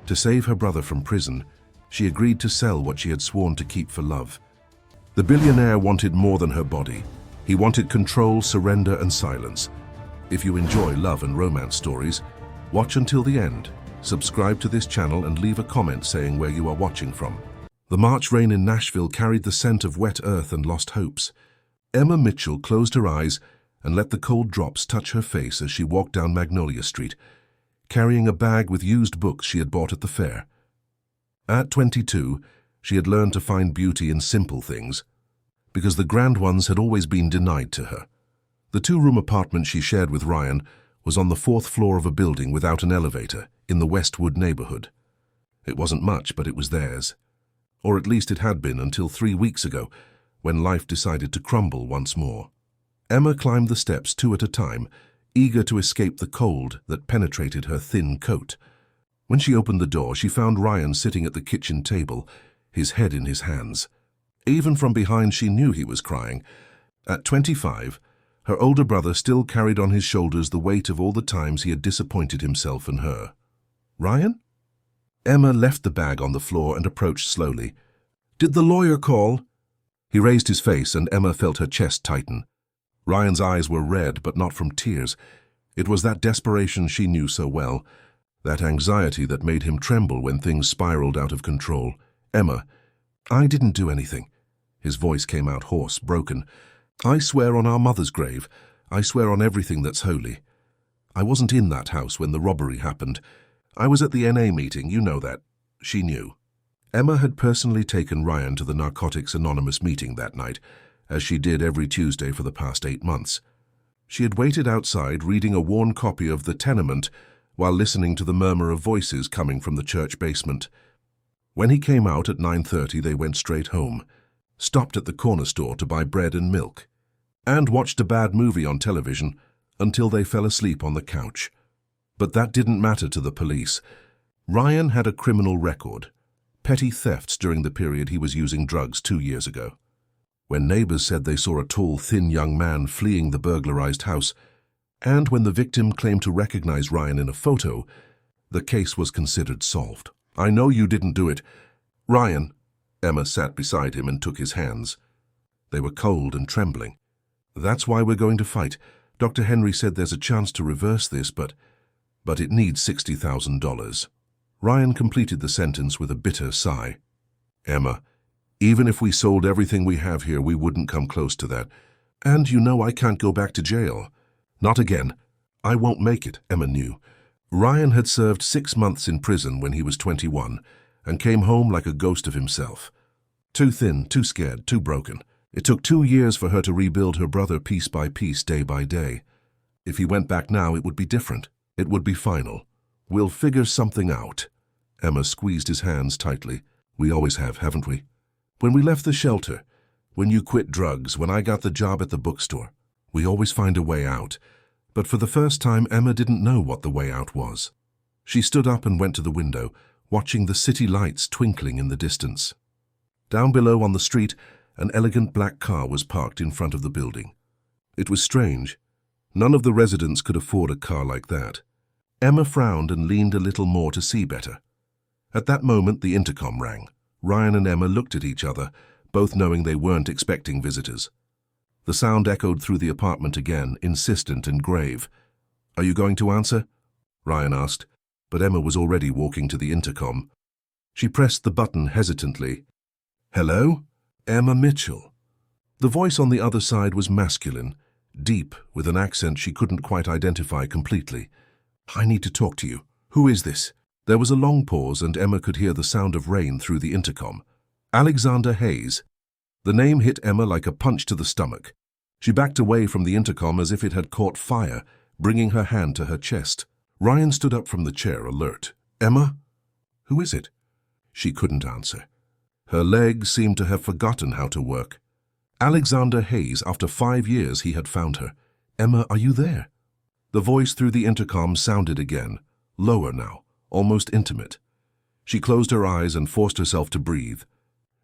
To save her brother from prison, she agreed to sell what she had sworn to keep for love. The billionaire wanted more than her body. He wanted control, surrender, and silence. If you enjoy love and romance stories, watch until the end. Subscribe to this channel and leave a comment saying where you are watching from. The March rain in Nashville carried the scent of wet earth and lost hopes. Emma Mitchell closed her eyes and let the cold drops touch her face as she walked down Magnolia Street, carrying a bag with used books she had bought at the fair. At 22, she had learned to find beauty in simple things, because the grand ones had always been denied to her. The two-room apartment she shared with Ryan was on the 4th floor of a building without an elevator in the Westwood neighborhood. It wasn't much, but it was theirs. Or at least it had been until 3 weeks ago, when life decided to crumble once more. Emma climbed the steps 2 at a time, eager to escape the cold that penetrated her thin coat. When she opened the door, she found Ryan sitting at the kitchen table, his head in his hands. Even from behind, she knew he was crying. At 25, her older brother still carried on his shoulders the weight of all the times he had disappointed himself and her. "Ryan?" Emma left the bag on the floor and approached slowly. "Did the lawyer call?" He raised his face and Emma felt her chest tighten. Ryan's eyes were red, but not from tears. It was that desperation she knew so well, that anxiety that made him tremble when things spiraled out of control. "Emma, I didn't do anything." His voice came out hoarse, broken. "I swear on our mother's grave. I swear on everything that's holy. I wasn't in that house when the robbery happened. I was at the NA meeting, you know that." She knew. Emma had personally taken Ryan to the Narcotics Anonymous meeting that night, as she did every Tuesday for the past 8 months. She had waited outside reading a worn copy of The Tenement while listening to the murmur of voices coming from the church basement. When he came out at 9:30, they went straight home, stopped at the corner store to buy bread and milk, and watched a bad movie on television until they fell asleep on the couch. But that didn't matter to the police. Ryan had a criminal record, petty thefts during the period he was using drugs 2 years ago. When neighbors said they saw a tall, thin young man fleeing the burglarized house, and when the victim claimed to recognize Ryan in a photo, the case was considered solved. "I know you didn't do it." "Ryan." Emma sat beside him and took his hands. They were cold and trembling. "That's why we're going to fight. Dr. Henry said there's a chance to reverse this, but it needs $60,000. Ryan completed the sentence with a bitter sigh. "Emma, even if we sold everything we have here, we wouldn't come close to that. And you know I can't go back to jail." "Not again. I won't make it," Emma knew. Ryan had served 6 months in prison when he was 21 and came home like a ghost of himself. Too thin, too scared, too broken. It took 2 years for her to rebuild her brother piece by piece, day by day. If he went back now, it would be different. It would be final. "We'll figure something out." Emma squeezed his hands tightly. "We always have, haven't we? When we left the shelter, when you quit drugs, when I got the job at the bookstore, we always find a way out." But for the first time, Emma didn't know what the way out was. She stood up and went to the window, watching the city lights twinkling in the distance. Down below on the street, an elegant black car was parked in front of the building. It was strange. None of the residents could afford a car like that. Emma frowned and leaned a little more to see better. At that moment, the intercom rang. Ryan and Emma looked at each other, both knowing they weren't expecting visitors. The sound echoed through the apartment again, insistent and grave. "Are you going to answer?" Ryan asked, but Emma was already walking to the intercom. She pressed the button hesitantly. "Hello? Emma Mitchell." The voice on the other side was masculine, deep, with an accent she couldn't quite identify completely. "I need to talk to you. Who is this?" There was a long pause and Emma could hear the sound of rain through the intercom. "Alexander Hayes." The name hit Emma like a punch to the stomach. She backed away from the intercom as if it had caught fire, bringing her hand to her chest. Ryan stood up from the chair, alert. "Emma? Who is it?" She couldn't answer. Her legs seemed to have forgotten how to work. Alexander Hayes, after 5 years he had found her. "Emma, are you there?" The voice through the intercom sounded again, lower now, almost intimate. She closed her eyes and forced herself to breathe.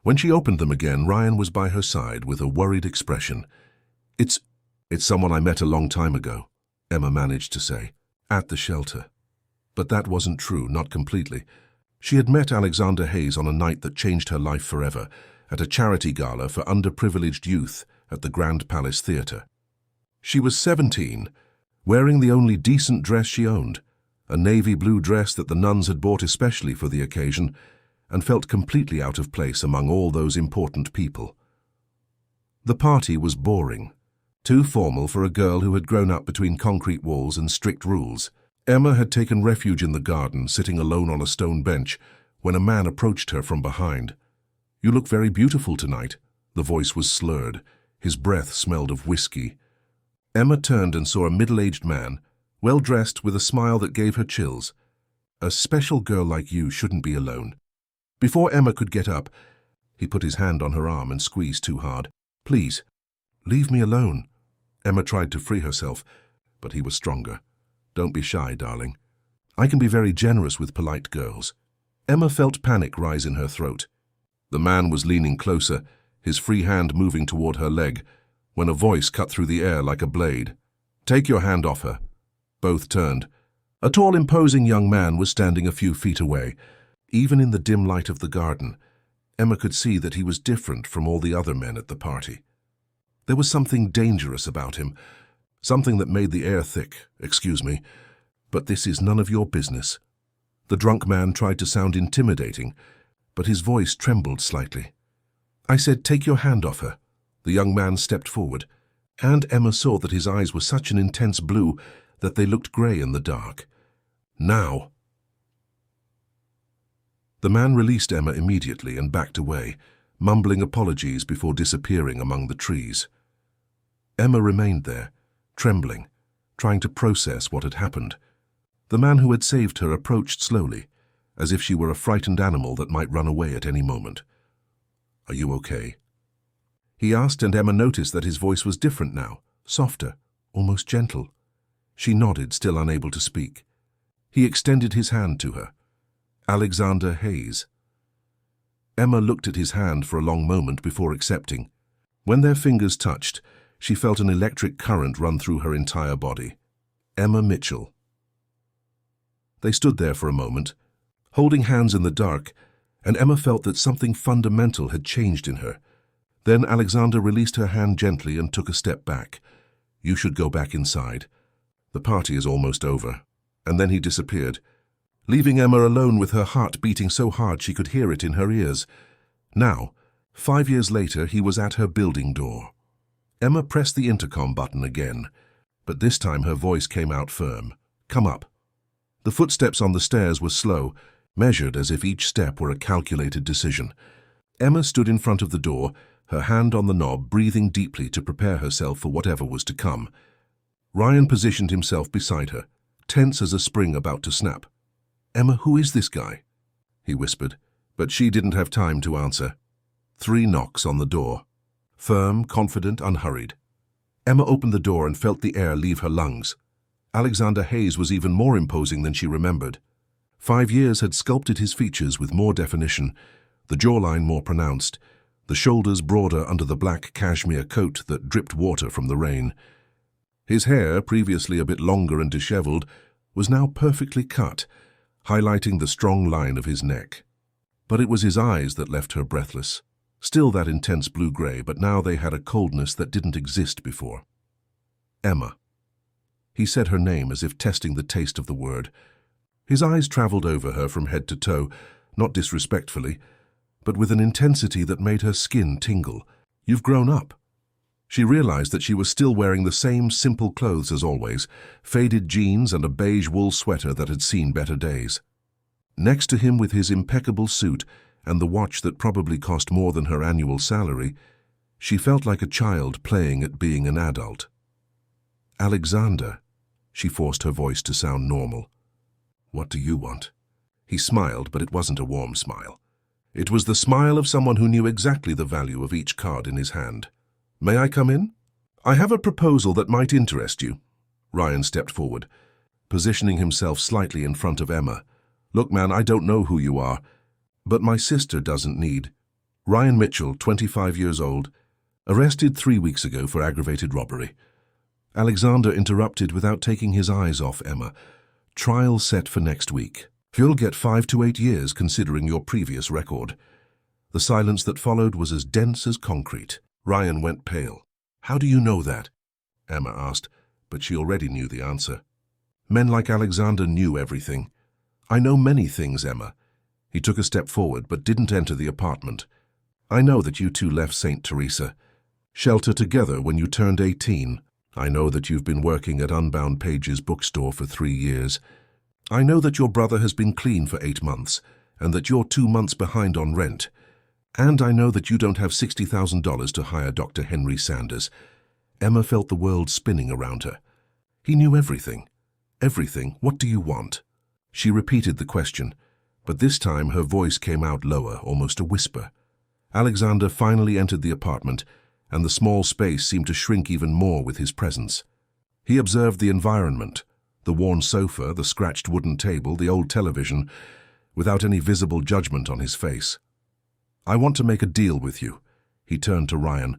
When she opened them again, Ryan was by her side with a worried expression. It's someone I met a long time ago," Emma managed to say, "at the shelter." But that wasn't true, not completely. She had met Alexander Hayes on a night that changed her life forever, at a charity gala for underprivileged youth at the Grand Palace Theatre. She was 17, wearing the only decent dress she owned, a navy blue dress that the nuns had bought especially for the occasion, and felt completely out of place among all those important people. The party was boring, too formal for a girl who had grown up between concrete walls and strict rules. Emma had taken refuge in the garden, sitting alone on a stone bench, when a man approached her from behind. "You look very beautiful tonight." The voice was slurred. His breath smelled of whiskey. Emma turned and saw a middle-aged man, well-dressed with a smile that gave her chills. "A special girl like you shouldn't be alone." Before Emma could get up, he put his hand on her arm and squeezed too hard. "Please, leave me alone." Emma tried to free herself, but he was stronger. "Don't be shy, darling. I can be very generous with polite girls." Emma felt panic rise in her throat. The man was leaning closer, his free hand moving toward her leg, when a voice cut through the air like a blade. "Take your hand off her." Both turned. A tall, imposing young man was standing a few feet away. Even in the dim light of the garden, Emma could see that he was different from all the other men at the party. There was something dangerous about him, something that made the air thick. "Excuse me, but this is none of your business." The drunk man tried to sound intimidating, but his voice trembled slightly. "I said, take your hand off her." The young man stepped forward, and Emma saw that his eyes were such an intense blue that they looked grey in the dark. "Now!" The man released Emma immediately and backed away, mumbling apologies before disappearing among the trees. Emma remained there, trembling, trying to process what had happened. The man who had saved her approached slowly, as if she were a frightened animal that might run away at any moment. "Are you okay?" he asked, and Emma noticed that his voice was different now, softer, almost gentle. She nodded, still unable to speak. He extended his hand to her. "Alexander Hayes." Emma looked at his hand for a long moment before accepting. When their fingers touched, she felt an electric current run through her entire body. Emma Mitchell. They stood there for a moment, holding hands in the dark, and Emma felt that something fundamental had changed in her. Then Alexander released her hand gently and took a step back. "You should go back inside. The party is almost over." And then he disappeared, leaving Emma alone with her heart beating so hard she could hear it in her ears. Now, 5 years later, he was at her building door. Emma pressed the intercom button again, but this time her voice came out firm. "Come up." The footsteps on the stairs were slow, measured as if each step were a calculated decision. Emma stood in front of the door, her hand on the knob, breathing deeply to prepare herself for whatever was to come. Ryan positioned himself beside her, tense as a spring about to snap. "Emma, who is this guy?" he whispered, but she didn't have time to answer. 3 knocks on the door. Firm, confident, unhurried. Emma opened the door and felt the air leave her lungs. Alexander Hayes was even more imposing than she remembered. 5 years had sculpted his features with more definition, the jawline more pronounced, the shoulders broader under the black cashmere coat that dripped water from the rain. His hair, previously a bit longer and disheveled, was now perfectly cut, highlighting the strong line of his neck. But it was his eyes that left her breathless. Still that intense blue-gray, but now they had a coldness that didn't exist before. "Emma." He said her name as if testing the taste of the word. His eyes traveled over her from head to toe, not disrespectfully, but with an intensity that made her skin tingle. "You've grown up." She realized that she was still wearing the same simple clothes as always, faded jeans and a beige wool sweater that had seen better days. Next to him with his impeccable suit and the watch that probably cost more than her annual salary, she felt like a child playing at being an adult. "Alexander," she forced her voice to sound normal. "What do you want?" He smiled, but it wasn't a warm smile. It was the smile of someone who knew exactly the value of each card in his hand. "May I come in?" "I have a proposal that might interest you." Ryan stepped forward, positioning himself slightly in front of Emma. "Look, man, I don't know who you are, but my sister doesn't need." Ryan Mitchell, 25 years old, arrested 3 weeks ago for aggravated robbery. Alexander interrupted without taking his eyes off Emma. "Trial set for next week." You'll get 5 to 8 years considering your previous record. The silence that followed was as dense as concrete. Ryan went pale. How do you know that? Emma asked, but she already knew the answer. Men like Alexander knew everything. I know many things, Emma. He took a step forward but didn't enter the apartment. I know that you two left St. Teresa Shelter together when you turned 18. I know that you've been working at Unbound Pages bookstore for 3 years. I know that your brother has been clean for 8 months and that you're 2 months behind on rent. And I know that you don't have $60,000 to hire Dr. Henry Sanders. Emma felt the world spinning around her. He knew everything. Everything. What do you want? She repeated the question, but this time her voice came out lower, almost a whisper. Alexander finally entered the apartment, and the small space seemed to shrink even more with his presence. He observed the environment, the worn sofa, the scratched wooden table, the old television, without any visible judgment on his face. I want to make a deal with you. He turned to Ryan.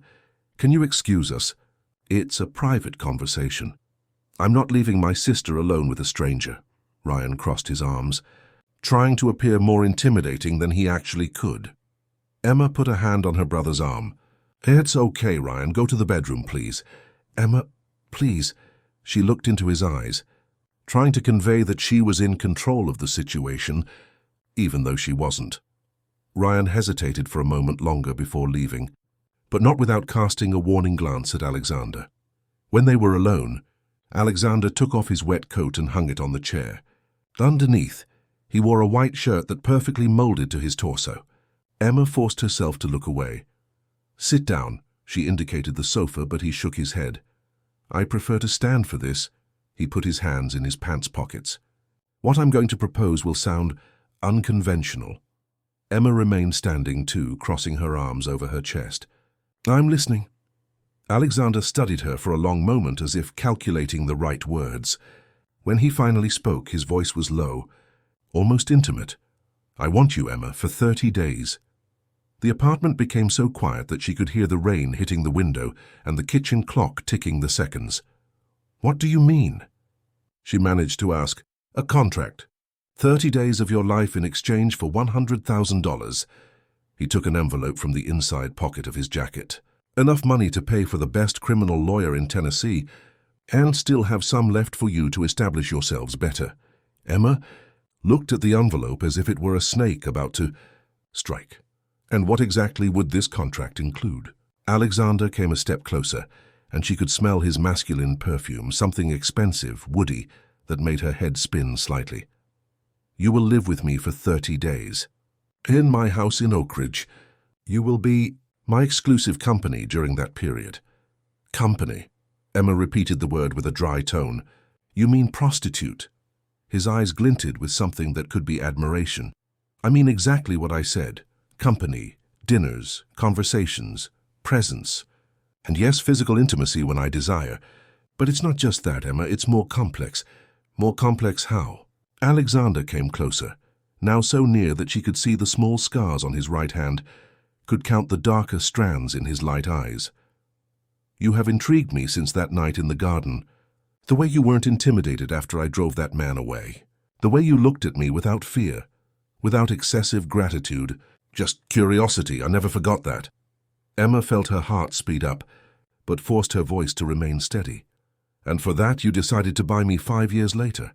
Can you excuse us? It's a private conversation. I'm not leaving my sister alone with a stranger. Ryan crossed his arms, trying to appear more intimidating than he actually could. Emma put a hand on her brother's arm. It's okay, Ryan. Go to the bedroom, please. Emma, please. She looked into his eyes, trying to convey that she was in control of the situation, even though she wasn't. Ryan hesitated for a moment longer before leaving, but not without casting a warning glance at Alexander. When they were alone, Alexander took off his wet coat and hung it on the chair. Underneath, he wore a white shirt that perfectly molded to his torso. Emma forced herself to look away. Sit down, she indicated the sofa, but he shook his head. I prefer to stand for this. He put his hands in his pants pockets. What I'm going to propose will sound unconventional. Emma remained standing too, crossing her arms over her chest. I'm listening. Alexander studied her for a long moment as if calculating the right words. When he finally spoke, his voice was low, almost intimate. I want you, Emma, for 30 days. The apartment became so quiet that she could hear the rain hitting the window and the kitchen clock ticking the seconds. What do you mean? She managed to ask. A contract. 30 days of your life in exchange for $100,000. He took an envelope from the inside pocket of his jacket. Enough money to pay for the best criminal lawyer in Tennessee, and still have some left for you to establish yourselves better. Emma looked at the envelope as if it were a snake about to strike. And what exactly would this contract include? Alexander came a step closer, and she could smell his masculine perfume, something expensive, woody, that made her head spin slightly. You will live with me for 30 days. In my house in Oak Ridge. You will be my exclusive company during that period. Company. Emma repeated the word with a dry tone. You mean prostitute? His eyes glinted with something that could be admiration. I mean exactly what I said. Company, dinners, conversations, presence. And yes, physical intimacy when I desire. But it's not just that, Emma. It's more complex. More complex how? Alexander came closer, now so near that she could see the small scars on his right hand, could count the darker strands in his light eyes. You have intrigued me since that night in the garden. The way you weren't intimidated after I drove that man away. The way you looked at me without fear, without excessive gratitude, just curiosity. I never forgot that. Emma felt her heart speed up, but forced her voice to remain steady. And for that you decided to buy me 5 years later.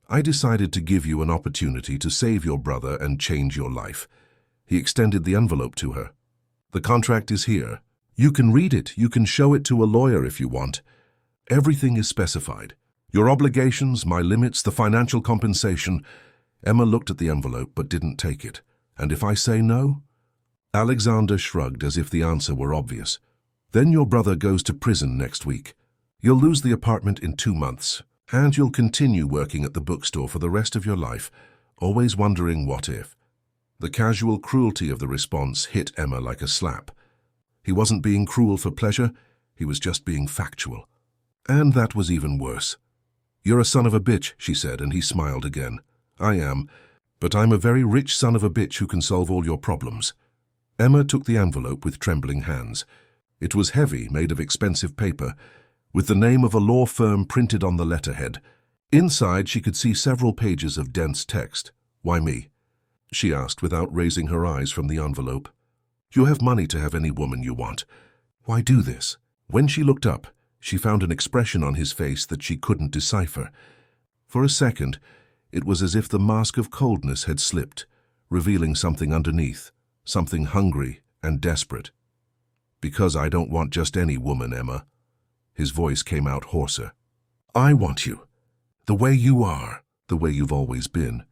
I decided to give you an opportunity to save your brother and change your life. He extended the envelope to her. The contract is here. You can read it. You can show it to a lawyer if you want. Everything is specified. Your obligations, my limits, the financial compensation. Emma looked at the envelope but didn't take it. And if I say no? Alexander shrugged as if the answer were obvious. Then your brother goes to prison next week. You'll lose the apartment in 2 months. And you'll continue working at the bookstore for the rest of your life, always wondering what if. The casual cruelty of the response hit Emma like a slap. He wasn't being cruel for pleasure, he was just being factual. And that was even worse. You're a son of a bitch, she said, and he smiled again. I am, but I'm a very rich son of a bitch who can solve all your problems. Emma took the envelope with trembling hands. It was heavy, made of expensive paper, with the name of a law firm printed on the letterhead. Inside, she could see several pages of dense text. Why me? She asked without raising her eyes from the envelope. You have money to have any woman you want. Why do this? When she looked up, she found an expression on his face that she couldn't decipher. For a second, it was as if the mask of coldness had slipped, revealing something underneath, something hungry and desperate. Because I don't want just any woman, Emma. His voice came out hoarser. I want you. The way you are, the way you've always been.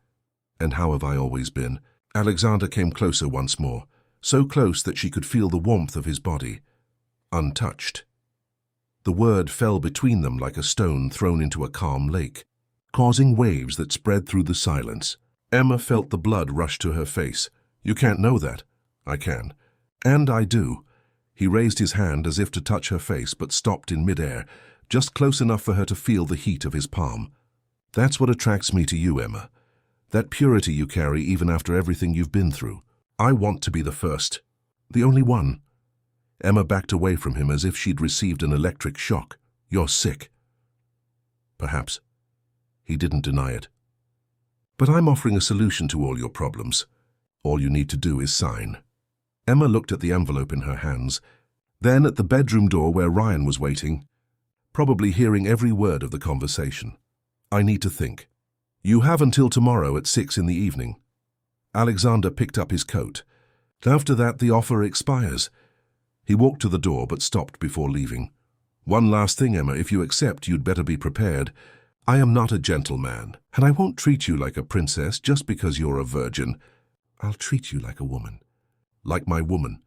And how have I always been? Alexander came closer once more, so close that she could feel the warmth of his body. Untouched. The word fell between them like a stone thrown into a calm lake, causing waves that spread through the silence. Emma felt the blood rush to her face. You can't know that. I can. And I do. He raised his hand as if to touch her face, but stopped in midair, just close enough for her to feel the heat of his palm. That's what attracts me to you, Emma. That purity you carry even after everything you've been through. I want to be the first. The only one. Emma backed away from him as if she'd received an electric shock. You're sick. Perhaps. He didn't deny it. But I'm offering a solution to all your problems. All you need to do is sign. Emma looked at the envelope in her hands, then at the bedroom door where Ryan was waiting, probably hearing every word of the conversation. I need to think. You have until tomorrow at 6 in the evening. Alexander picked up his coat. After that, the offer expires. He walked to the door but stopped before leaving. One last thing, Emma, if you accept, you'd better be prepared. I am not a gentleman, and I won't treat you like a princess just because you're a virgin. I'll treat you like a woman. Like my woman.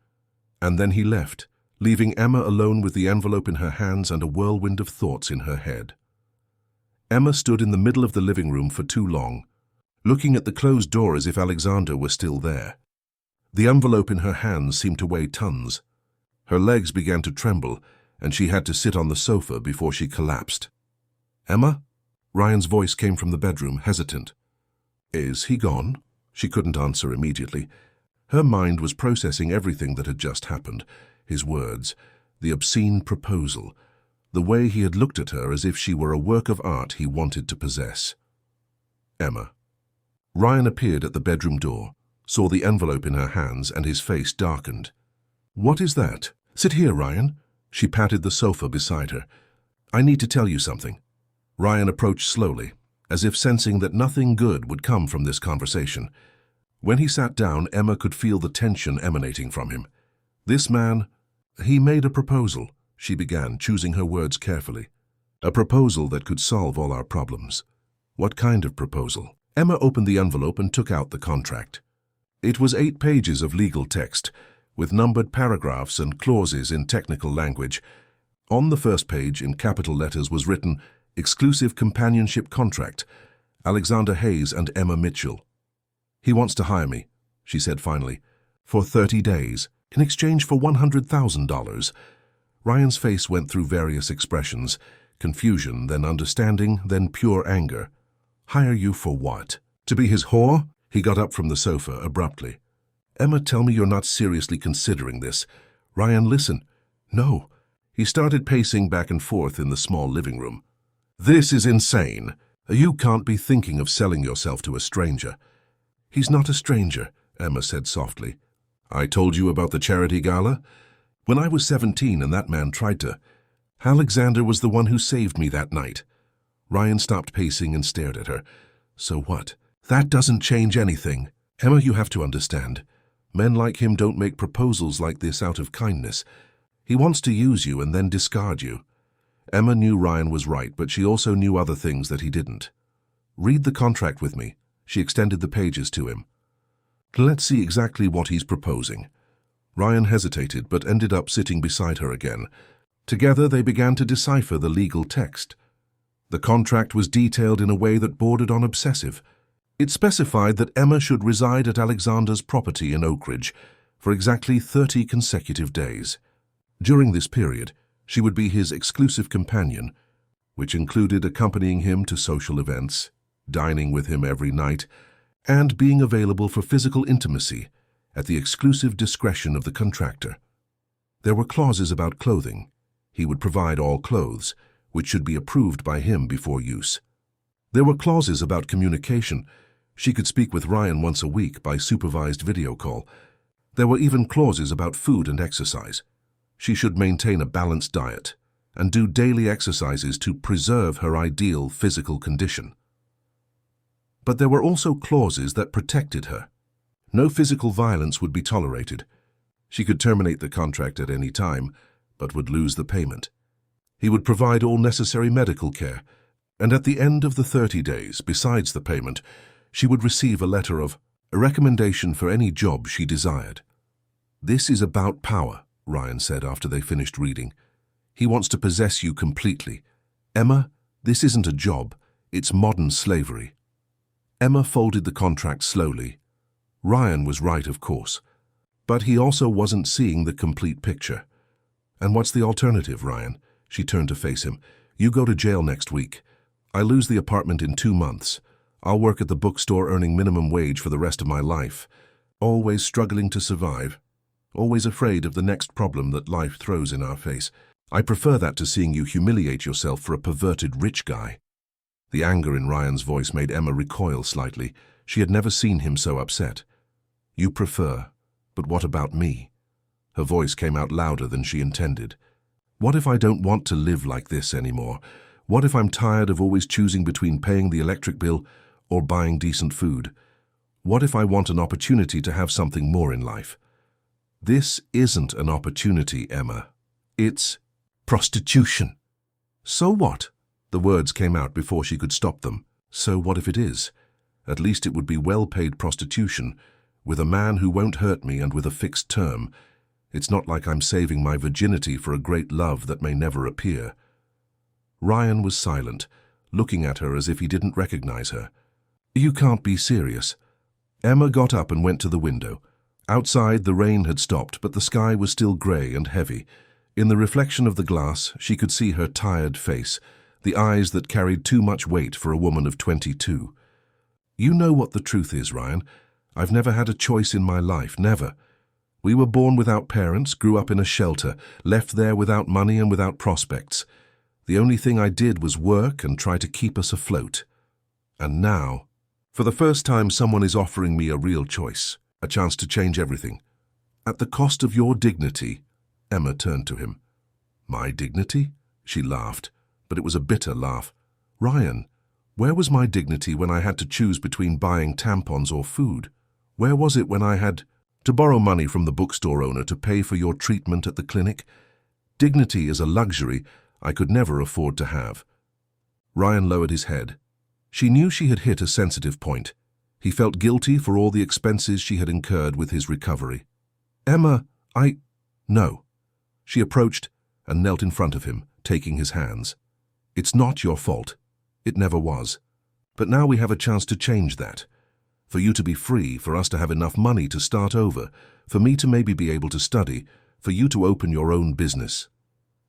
And then he left, leaving Emma alone with the envelope in her hands and a whirlwind of thoughts in her head. Emma stood in the middle of the living room for too long, looking at the closed door as if Alexander were still there. The envelope in her hands seemed to weigh tons. Her legs began to tremble, and she had to sit on the sofa before she collapsed. Emma? Ryan's voice came from the bedroom, hesitant. Is he gone? She couldn't answer immediately. Her mind was processing everything that had just happened, his words, the obscene proposal, the way he had looked at her as if she were a work of art he wanted to possess. Emma. Ryan appeared at the bedroom door, saw the envelope in her hands, and his face darkened. What is that? Sit here, Ryan. She patted the sofa beside her. I need to tell you something. Ryan approached slowly, as if sensing that nothing good would come from this conversation. When he sat down, Emma could feel the tension emanating from him. This man, he made a proposal, she began, choosing her words carefully. A proposal that could solve all our problems. What kind of proposal? Emma opened the envelope and took out the contract. It was 8 pages of legal text, with numbered paragraphs and clauses in technical language. On the first page, in capital letters, was written, Exclusive Companionship Contract, Alexander Hayes and Emma Mitchell. He wants to hire me, she said finally, for 30 days, in exchange for $100,000. Ryan's face went through various expressions, confusion, then understanding, then pure anger. Hire you for what? To be his whore? He got up from the sofa abruptly. Emma, tell me you're not seriously considering this. Ryan, listen. No. He started pacing back and forth in the small living room. This is insane. You can't be thinking of selling yourself to a stranger. He's not a stranger, Emma said softly. I told you about the charity gala? When I was 17 and that man tried to. Alexander was the one who saved me that night. Ryan stopped pacing and stared at her. So what? That doesn't change anything. Emma, you have to understand. Men like him don't make proposals like this out of kindness. He wants to use you and then discard you. Emma knew Ryan was right, but she also knew other things that he didn't. Read the contract with me. She extended the pages to him. Let's see exactly what he's proposing. Ryan hesitated, but ended up sitting beside her again. Together they began to decipher the legal text. The contract was detailed in a way that bordered on obsessive. It specified that Emma should reside at Alexander's property in Oak Ridge for exactly 30 consecutive days. During this period, she would be his exclusive companion, which included accompanying him to social events, dining with him every night, and being available for physical intimacy at the exclusive discretion of the contractor. There were clauses about clothing. He would provide all clothes, which should be approved by him before use. There were clauses about communication, She could speak with Ryan once a week by supervised video call. There were even clauses about food and exercise. She should maintain a balanced diet and do daily exercises to preserve her ideal physical condition. But there were also clauses that protected her. No physical violence would be tolerated. She could terminate the contract at any time, but would lose the payment. He would provide all necessary medical care, and at the end of the 30 days, besides the payment, she would receive a letter of a recommendation for any job she desired. "This is about power," Ryan said after they finished reading. "He wants to possess you completely. Emma, this isn't a job, it's modern slavery." Emma folded the contract slowly. Ryan was right, of course, but he also wasn't seeing the complete picture. "And what's the alternative, Ryan?" She turned to face him. "You go to jail next week. I lose the apartment in 2 months. I'll work at the bookstore earning minimum wage for the rest of my life. Always struggling to survive. Always afraid of the next problem that life throws in our face. I prefer that to seeing you humiliate yourself for a perverted rich guy." The anger in Ryan's voice made Emma recoil slightly. She had never seen him so upset. "You prefer, but what about me?" Her voice came out louder than she intended. "What if I don't want to live like this anymore? What if I'm tired of always choosing between paying the electric bill or buying decent food? What if I want an opportunity to have something more in life?" "This isn't an opportunity, Emma. It's prostitution." "So what?" The words came out before she could stop them. "So what if it is? At least it would be well-paid prostitution, with a man who won't hurt me and with a fixed term. It's not like I'm saving my virginity for a great love that may never appear." Ryan was silent, looking at her as if he didn't recognize her. "You can't be serious." Emma got up and went to the window. Outside, the rain had stopped, but the sky was still grey and heavy. In the reflection of the glass, she could see her tired face, the eyes that carried too much weight for a woman of 22. "You know what the truth is, Ryan. I've never had a choice in my life, never. We were born without parents, grew up in a shelter, left there without money and without prospects. The only thing I did was work and try to keep us afloat. And now, for the first time, someone is offering me a real choice, a chance to change everything. At the cost of your dignity." Emma turned to him. "My dignity?" She laughed, but it was a bitter laugh. "Ryan, where was my dignity when I had to choose between buying tampons or food? Where was it when I had to borrow money from the bookstore owner to pay for your treatment at the clinic? Dignity is a luxury I could never afford to have." Ryan lowered his head. She knew she had hit a sensitive point. He felt guilty for all the expenses she had incurred with his recovery. "Emma, No." She approached and knelt in front of him, taking his hands. "It's not your fault. It never was. But now we have a chance to change that. For you to be free, for us to have enough money to start over, for me to maybe be able to study, for you to open your own business.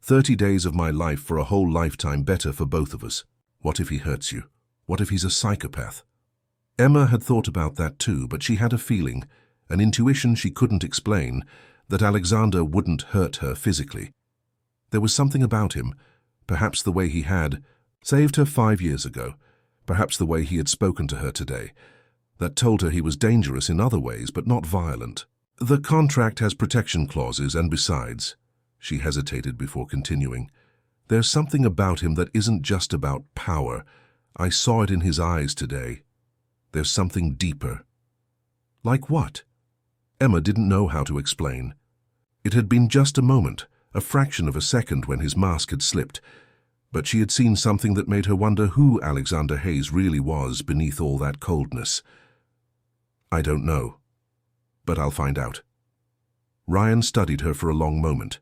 30 days of my life for a whole lifetime better for both of us. What if he hurts you? What if he's a psychopath?" Emma had thought about that too, but she had a feeling, an intuition she couldn't explain, that Alexander wouldn't hurt her physically. There was something about him, perhaps the way he had saved her 5 years ago, perhaps the way he had spoken to her today, that told her he was dangerous in other ways but not violent. "The contract has protection clauses, and besides," she hesitated before continuing, "there's something about him that isn't just about power. I saw it in his eyes today. There's something deeper." "Like what?" Emma didn't know how to explain. It had been just a moment, a fraction of a second when his mask had slipped, but she had seen something that made her wonder who Alexander Hayes really was beneath all that coldness. "I don't know, but I'll find out." Ryan studied her for a long moment.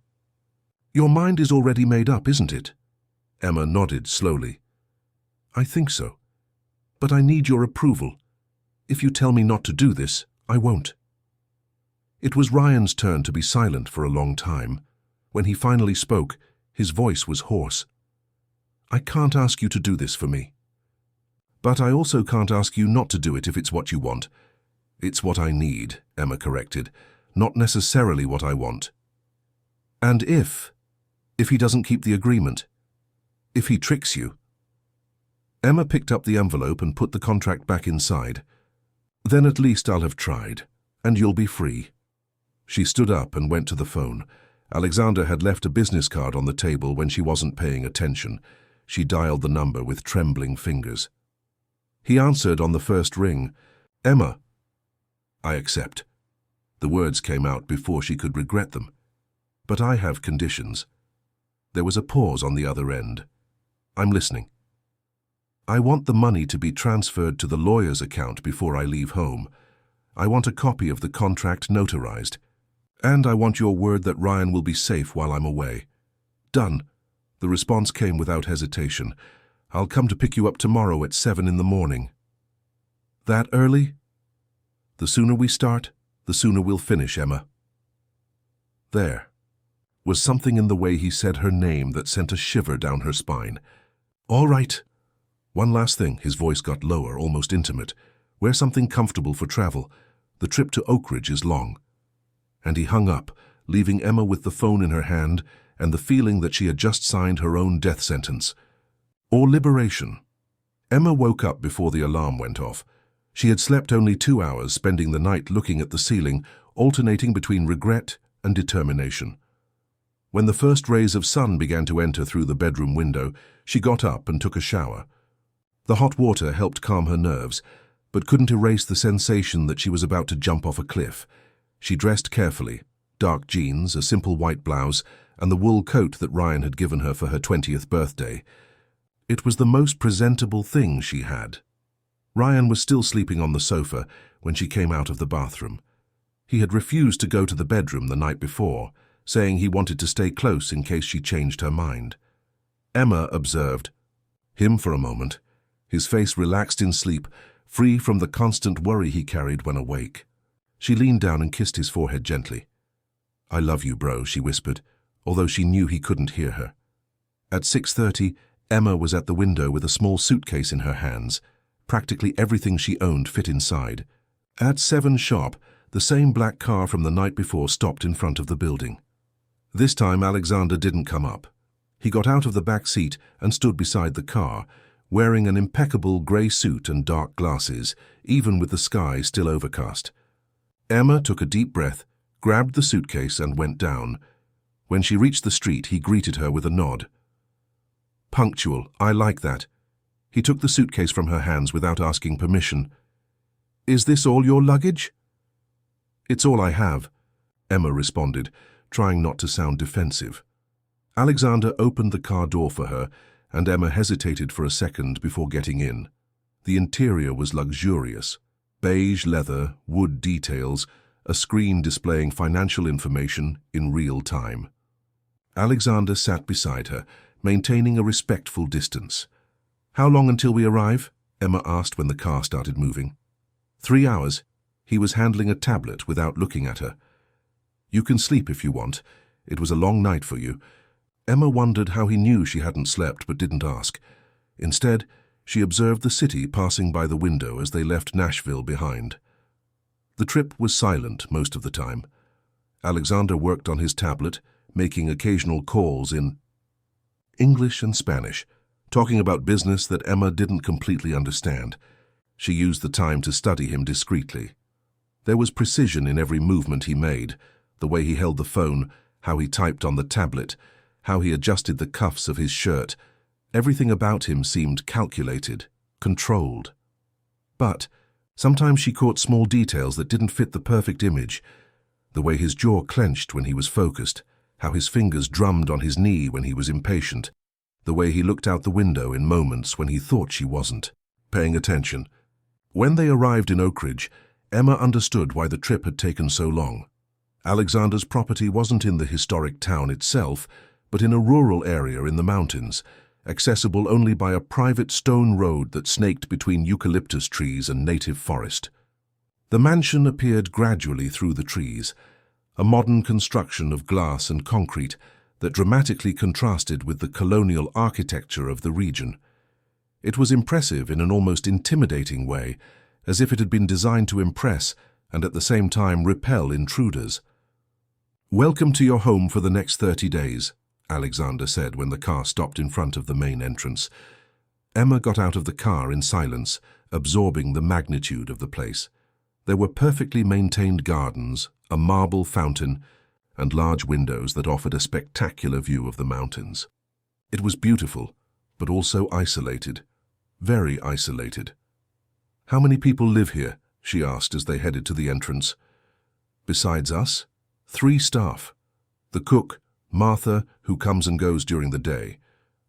"Your mind is already made up, isn't it?" Emma nodded slowly. "I think so, but I need your approval. If you tell me not to do this, I won't." It was Ryan's turn to be silent for a long time. When he finally spoke, his voice was hoarse. "I can't ask you to do this for me. But I also can't ask you not to do it if it's what you want." "It's what I need," Emma corrected, "not necessarily what I want." "And if he doesn't keep the agreement? If he tricks you?" Emma picked up the envelope and put the contract back inside. Then at least I'll have tried, and you'll be free. She stood up and went to the phone. Alexander had left a business card on the table when she wasn't paying attention. She dialed the number with trembling fingers. He answered on the first ring. "Emma." "I accept." The words came out before she could regret them. "But I have conditions." There was a pause on the other end. "I'm listening." "I want the money to be transferred to the lawyer's account before I leave home. I want a copy of the contract notarized. And I want your word that Ryan will be safe while I'm away." "Done." The response came without hesitation. "I'll come to pick you up tomorrow at 7 in the morning." "That early?" "The sooner we start, the sooner we'll finish, Emma." There was something in the way he said her name that sent a shiver down her spine. "All right. One last thing," his voice got lower, almost intimate. "Wear something comfortable for travel. The trip to Oak Ridge is long." And he hung up, leaving Emma with the phone in her hand and the feeling that she had just signed her own death sentence. Or liberation. Emma woke up before the alarm went off. She had slept only 2 hours, spending the night looking at the ceiling, alternating between regret and determination. When the first rays of sun began to enter through the bedroom window, she got up and took a shower. The hot water helped calm her nerves, but couldn't erase the sensation that she was about to jump off a cliff. She dressed carefully, dark jeans, a simple white blouse, and the wool coat that Ryan had given her for her 20th birthday. It was the most presentable thing she had. Ryan was still sleeping on the sofa when she came out of the bathroom. He had refused to go to the bedroom the night before, saying he wanted to stay close in case she changed her mind. Emma observed him for a moment, his face relaxed in sleep, free from the constant worry he carried when awake. She leaned down and kissed his forehead gently. "I love you, bro," she whispered, although she knew he couldn't hear her. At 6:30, Emma was at the window with a small suitcase in her hands. Practically everything she owned fit inside. At 7 sharp, the same black car from the night before stopped in front of the building. This time Alexander didn't come up. He got out of the back seat and stood beside the car, wearing an impeccable grey suit and dark glasses, even with the sky still overcast. Emma took a deep breath, grabbed the suitcase and went down. When she reached the street, he greeted her with a nod. "Punctual, I like that." He took the suitcase from her hands without asking permission. "Is this all your luggage?" "It's all I have," Emma responded, trying not to sound defensive. Alexander opened the car door for her, and Emma hesitated for a second before getting in. The interior was luxurious. Beige leather, wood details, a screen displaying financial information in real time. Alexander sat beside her, maintaining a respectful distance. "How long until we arrive?" Emma asked when the car started moving. 3 hours. He was handling a tablet without looking at her. "You can sleep if you want. It was a long night for you." Emma wondered how he knew she hadn't slept but didn't ask. Instead, she observed the city passing by the window as they left Nashville behind. The trip was silent most of the time. Alexander worked on his tablet, making occasional calls in English and Spanish, talking about business that Emma didn't completely understand. She used the time to study him discreetly. There was precision in every movement he made, the way he held the phone, how he typed on the tablet, how he adjusted the cuffs of his shirt. Everything about him seemed calculated, controlled. But sometimes she caught small details that didn't fit the perfect image. The way his jaw clenched when he was focused, how his fingers drummed on his knee when he was impatient, the way he looked out the window in moments when he thought she wasn't paying attention. When they arrived in Oak Ridge, Emma understood why the trip had taken so long. Alexander's property wasn't in the historic town itself, but in a rural area in the mountains, accessible only by a private stone road that snaked between eucalyptus trees and native forest. The mansion appeared gradually through the trees, a modern construction of glass and concrete that dramatically contrasted with the colonial architecture of the region. It was impressive in an almost intimidating way, as if it had been designed to impress and at the same time repel intruders. "Welcome to your home for the next 30 days, Alexander said when the car stopped in front of the main entrance. Emma got out of the car in silence, absorbing the magnitude of the place. There were perfectly maintained gardens, a marble fountain, and large windows that offered a spectacular view of the mountains. It was beautiful, but also isolated, very isolated. "How many people live here?" she asked as they headed to the entrance. "Besides us, 3 staff. The cook, Martha, who comes and goes during the day.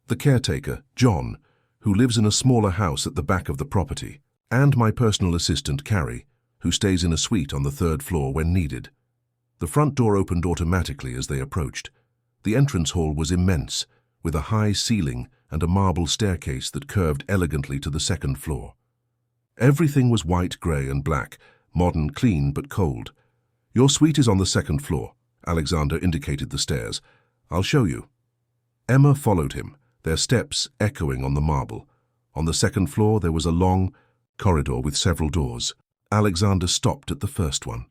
The caretaker, John, who lives in a smaller house at the back of the property. And my personal assistant, Carrie, who stays in a suite on the 3rd floor when needed." The front door opened automatically as they approached. The entrance hall was immense, with a high ceiling and a marble staircase that curved elegantly to the 2nd floor. Everything was white, grey and black, modern, clean but cold. "Your suite is on the 2nd floor." Alexander indicated the stairs. "I'll show you." Emma followed him, their steps echoing on the marble. On the 2nd floor there was a long corridor with several doors. Alexander stopped at the first one.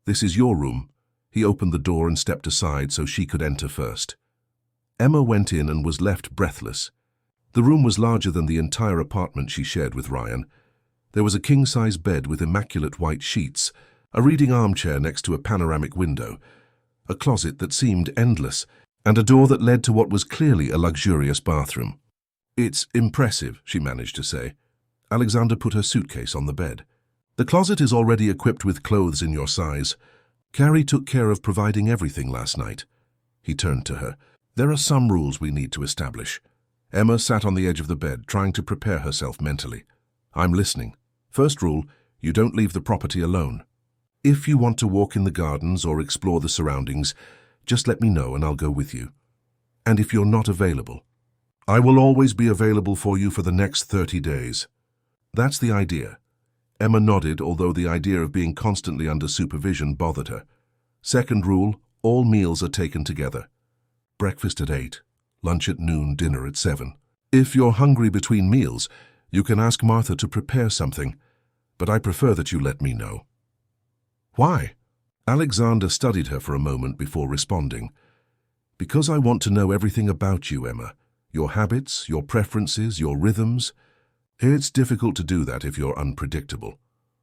"This is your room." He opened the door and stepped aside so she could enter first. Emma went in and was left breathless. The room was larger than the entire apartment she shared with Ryan. There was a king-size bed with immaculate white sheets, a reading armchair next to a panoramic window, a closet that seemed endless, and a door that led to what was clearly a luxurious bathroom. "It's impressive," she managed to say. Alexander put her suitcase on the bed. "The closet is already equipped with clothes in your size. Carrie took care of providing everything last night." He turned to her. "There are some rules we need to establish." Emma sat on the edge of the bed, trying to prepare herself mentally. "I'm listening. First rule, you don't leave the property alone. If you want to walk in the gardens or explore the surroundings, just let me know and I'll go with you. And if you're not available, I will always be available for you for the next 30 days. That's the idea." Emma nodded, although the idea of being constantly under supervision bothered her. "Second rule, all meals are taken together. Breakfast at 8, lunch at noon, dinner at 7. If you're hungry between meals, you can ask Martha to prepare something, but I prefer that you let me know." "Why?" Alexander studied her for a moment before responding. "Because I want to know everything about you, Emma. Your habits, your preferences, your rhythms. It's difficult to do that if you're unpredictable."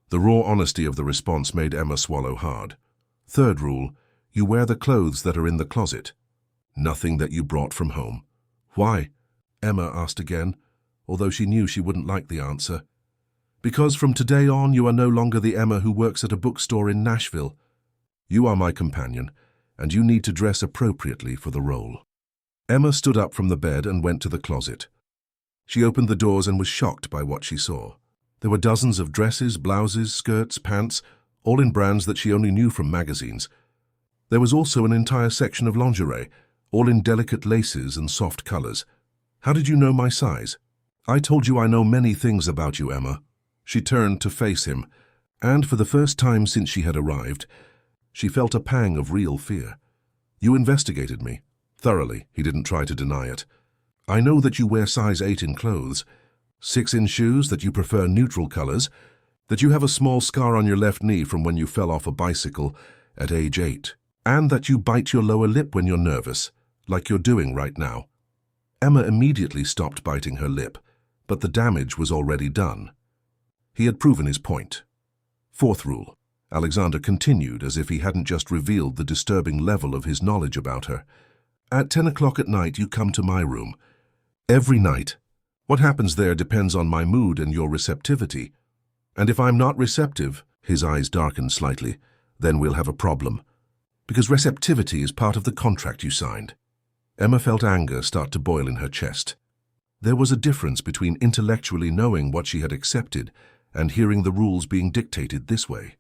The raw honesty of the response made Emma swallow hard. "Third rule, you wear the clothes that are in the closet. Nothing that you brought from home." "Why?" Emma asked again, although she knew she wouldn't like the answer. "Because from today on you are no longer the Emma who works at a bookstore in Nashville. You are my companion, and you need to dress appropriately for the role." Emma stood up from the bed and went to the closet. She opened the doors and was shocked by what she saw. There were dozens of dresses, blouses, skirts, pants, all in brands that she only knew from magazines. There was also an entire section of lingerie, all in delicate laces and soft colors. "How did you know my size?" "I told you I know many things about you, Emma." She turned to face him, and for the first time since she had arrived, she felt a pang of real fear. "You investigated me. Thoroughly," he didn't try to deny it. "I know that you wear size 8 in clothes, 6 in shoes, that you prefer neutral colors, that you have a small scar on your left knee from when you fell off a bicycle at age 8, and that you bite your lower lip when you're nervous, like you're doing right now." Emma immediately stopped biting her lip, but the damage was already done. He had proven his point. "Fourth rule," Alexander continued as if he hadn't just revealed the disturbing level of his knowledge about her. "At 10 o'clock at night you come to my room. Every night. What happens there depends on my mood and your receptivity. And if I'm not receptive," his eyes darkened slightly, "then we'll have a problem. Because receptivity is part of the contract you signed." Emma felt anger start to boil in her chest. There was a difference between intellectually knowing what she had accepted and hearing the rules being dictated this way.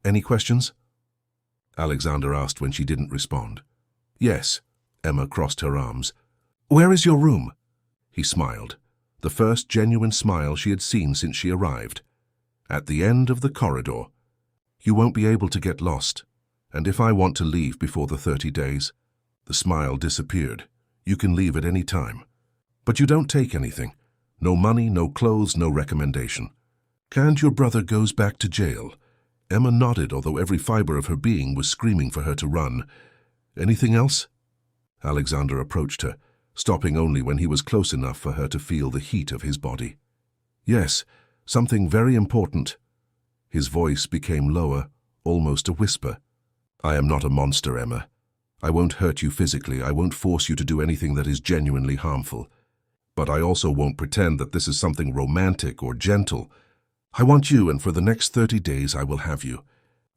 "Any questions?" Alexander asked when she didn't respond. "Yes." Emma crossed her arms. "Where is your room?" He smiled, the first genuine smile she had seen since she arrived. "At the end of the corridor. You won't be able to get lost. And if I want to leave before the 30 days, the smile disappeared. You can leave at any time. But you don't take anything. No money, no clothes, no recommendation. And your brother goes back to jail." Emma nodded, although every fiber of her being was screaming for her to run. "Anything else?" Alexander approached her, stopping only when he was close enough for her to feel the heat of his body. "Yes, something very important." His voice became lower, almost a whisper. "I am not a monster, Emma. I won't hurt you physically. I won't force you to do anything that is genuinely harmful. But I also won't pretend that this is something romantic or gentle. I want you, and for the next 30 days I will have you.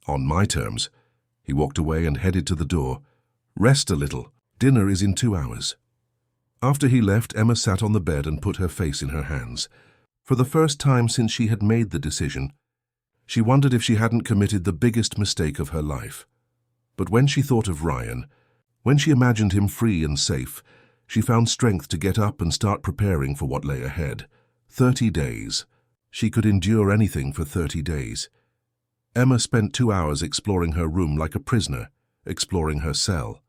On my terms." He walked away and headed to the door. "Rest a little. Dinner is in 2 hours." After he left, Emma sat on the bed and put her face in her hands. For the first time since she had made the decision, she wondered if she hadn't committed the biggest mistake of her life. But when she thought of Ryan, when she imagined him free and safe, she found strength to get up and start preparing for what lay ahead. 30 days. She could endure anything for 30 days. Emma spent 2 hours exploring her room like a prisoner, exploring her cell.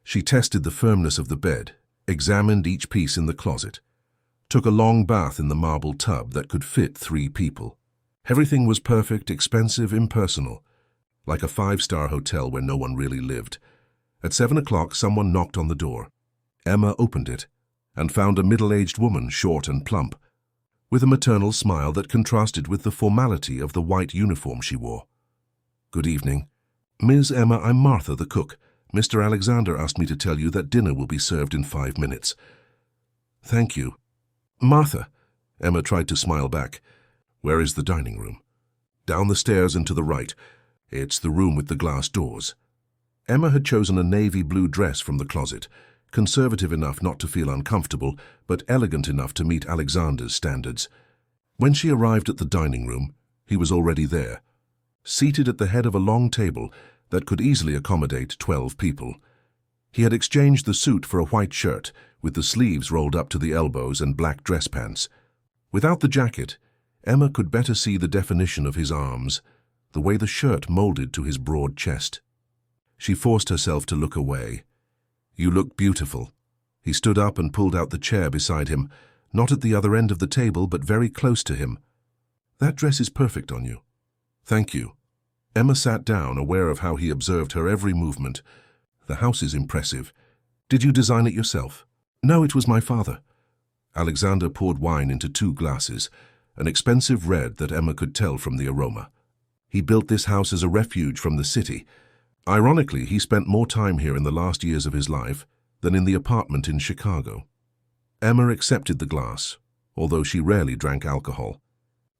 She tested the firmness of the bed, examined each piece in the closet, took a long bath in the marble tub that could fit 3 people. Everything was perfect, expensive, impersonal, like a 5-star hotel where no one really lived. At 7 o'clock, someone knocked on the door. Emma opened it and found a middle-aged woman, short and plump, with a maternal smile that contrasted with the formality of the white uniform she wore. "Good evening. Ms. Emma, I'm Martha, the cook. Mr. Alexander asked me to tell you that dinner will be served in 5 minutes." "Thank you." "Martha," Emma tried to smile back. "Where is the dining room?" "Down the stairs and to the right. It's the room with the glass doors." Emma had chosen a navy blue dress from the closet, conservative enough not to feel uncomfortable, but elegant enough to meet Alexander's standards. When she arrived at the dining room, he was already there, seated at the head of a long table that could easily accommodate 12 people. He had exchanged the suit for a white shirt, with the sleeves rolled up to the elbows and black dress pants. Without the jacket, Emma could better see the definition of his arms, the way the shirt molded to his broad chest. She forced herself to look away. "You look beautiful." He stood up and pulled out the chair beside him, not at the other end of the table, but very close to him. "That dress is perfect on you." "Thank you." Emma sat down, aware of how he observed her every movement. "The house is impressive. Did you design it yourself?" "No, it was my father." Alexander poured wine into 2 glasses, an expensive red that Emma could tell from the aroma. "He built this house as a refuge from the city. Ironically, he spent more time here in the last years of his life than in the apartment in Chicago." Emma accepted the glass, although she rarely drank alcohol.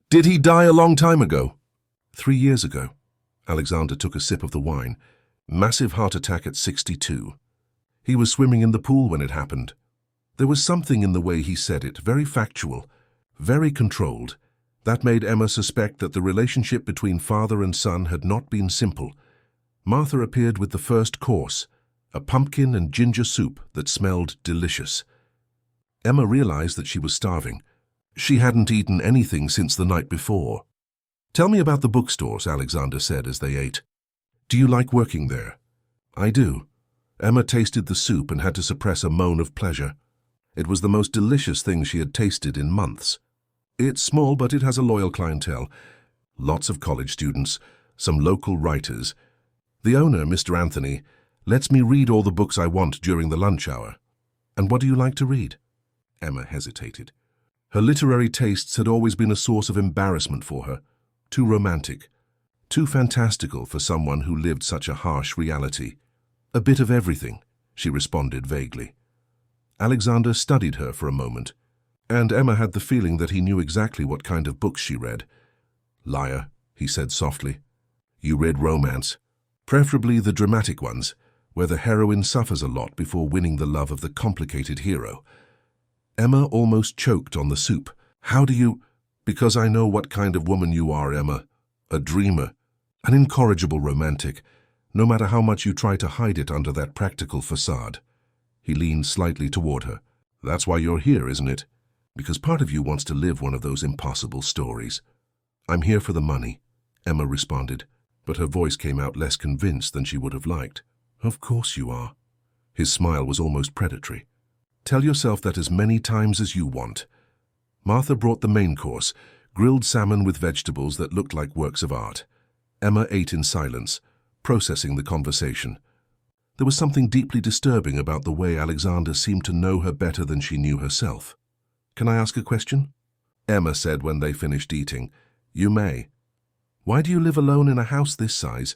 "Did he die a long time ago?" 3 years ago." Alexander took a sip of the wine. "Massive heart attack at 62. He was swimming in the pool when it happened." There was something in the way he said it, very factual, very controlled, that made Emma suspect that the relationship between father and son had not been simple. Martha appeared with the first course, a pumpkin and ginger soup that smelled delicious. Emma realized that she was starving. She hadn't eaten anything since the night before. "Tell me about the bookstores," Alexander said as they ate. "Do you like working there?" "I do." Emma tasted the soup and had to suppress a moan of pleasure. It was the most delicious thing she had tasted in months. "It's small, but it has a loyal clientele. Lots of college students, some local writers. The owner, Mr. Anthony, lets me read all the books I want during the lunch hour." "And what do you like to read?" Emma hesitated. Her literary tastes had always been a source of embarrassment for her. Too romantic, too fantastical for someone who lived such a harsh reality. "A bit of everything," she responded vaguely. Alexander studied her for a moment, and Emma had the feeling that he knew exactly what kind of books she read. "Liar," he said softly. "You read romance. Preferably the dramatic ones, where the heroine suffers a lot before winning the love of the complicated hero." Emma almost choked on the soup. "How do you—" "Because I know what kind of woman you are, Emma. A dreamer, an incorrigible romantic, no matter how much you try to hide it under that practical facade." He leaned slightly toward her. "That's why you're here, isn't it? Because part of you wants to live one of those impossible stories." "I'm here for the money," Emma responded, but her voice came out less convinced than she would have liked. "Of course you are." His smile was almost predatory. "Tell yourself that as many times as you want." Martha brought the main course, grilled salmon with vegetables that looked like works of art. Emma ate in silence, processing the conversation. There was something deeply disturbing about the way Alexander seemed to know her better than she knew herself. "Can I ask a question?" Emma said when they finished eating. "You may." Why do you live alone in a house this size?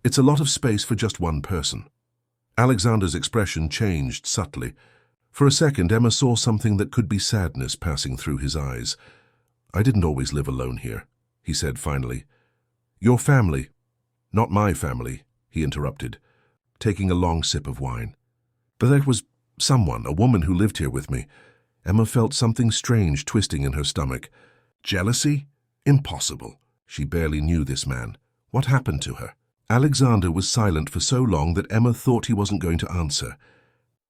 It's a lot of space for just one person." Alexander's expression changed subtly. For a second, Emma saw something that could be sadness passing through his eyes. "I didn't always live alone here," he said finally. "Your family, not my family," he interrupted, taking a long sip of wine. "But there was someone, a woman who lived here with me." Emma felt something strange twisting in her stomach. Jealousy? Impossible. She barely knew this man. What happened to her? Alexander was silent for so long that Emma thought he wasn't going to answer.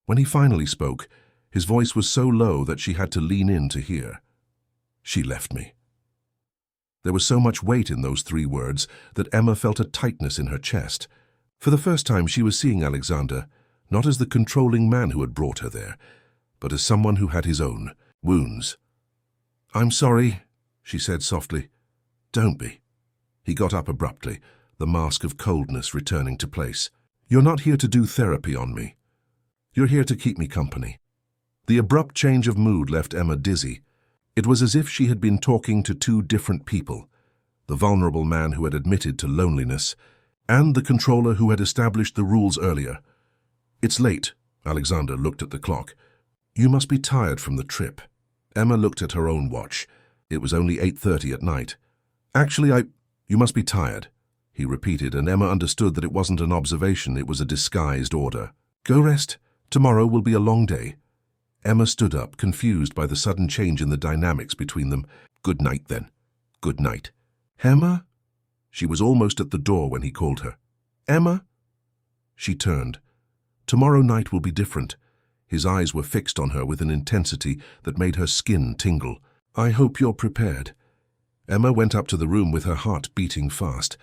When he finally spoke, his voice was so low that she had to lean in to hear. "She left me." There was so much weight in those 3 words that Emma felt a tightness in her chest. For the first time she was seeing Alexander, not as the controlling man who had brought her there, but as someone who had his own wounds. "I'm sorry," she said softly. "Don't be." He got up abruptly, the mask of coldness returning to place. "You're not here to do therapy on me. You're here to keep me company." The abrupt change of mood left Emma dizzy. It was as if she had been talking to 2 different people, the vulnerable man who had admitted to loneliness, and the controller who had established the rules earlier. "It's late." Alexander looked at the clock. "You must be tired from the trip." Emma looked at her own watch. It was only 8:30 at night. "Actually, you must be tired," he repeated, and Emma understood that it wasn't an observation, it was a disguised order. "Go rest. Tomorrow will be a long day." Emma stood up, confused by the sudden change in the dynamics between them. "Good night, then." "Good night." "Emma?" She was almost at the door when he called her. "Emma?" She turned. Tomorrow night will be different. His eyes were fixed on her with an intensity that made her skin tingle. "I hope you're prepared." Emma went up to the room with her heart beating fast.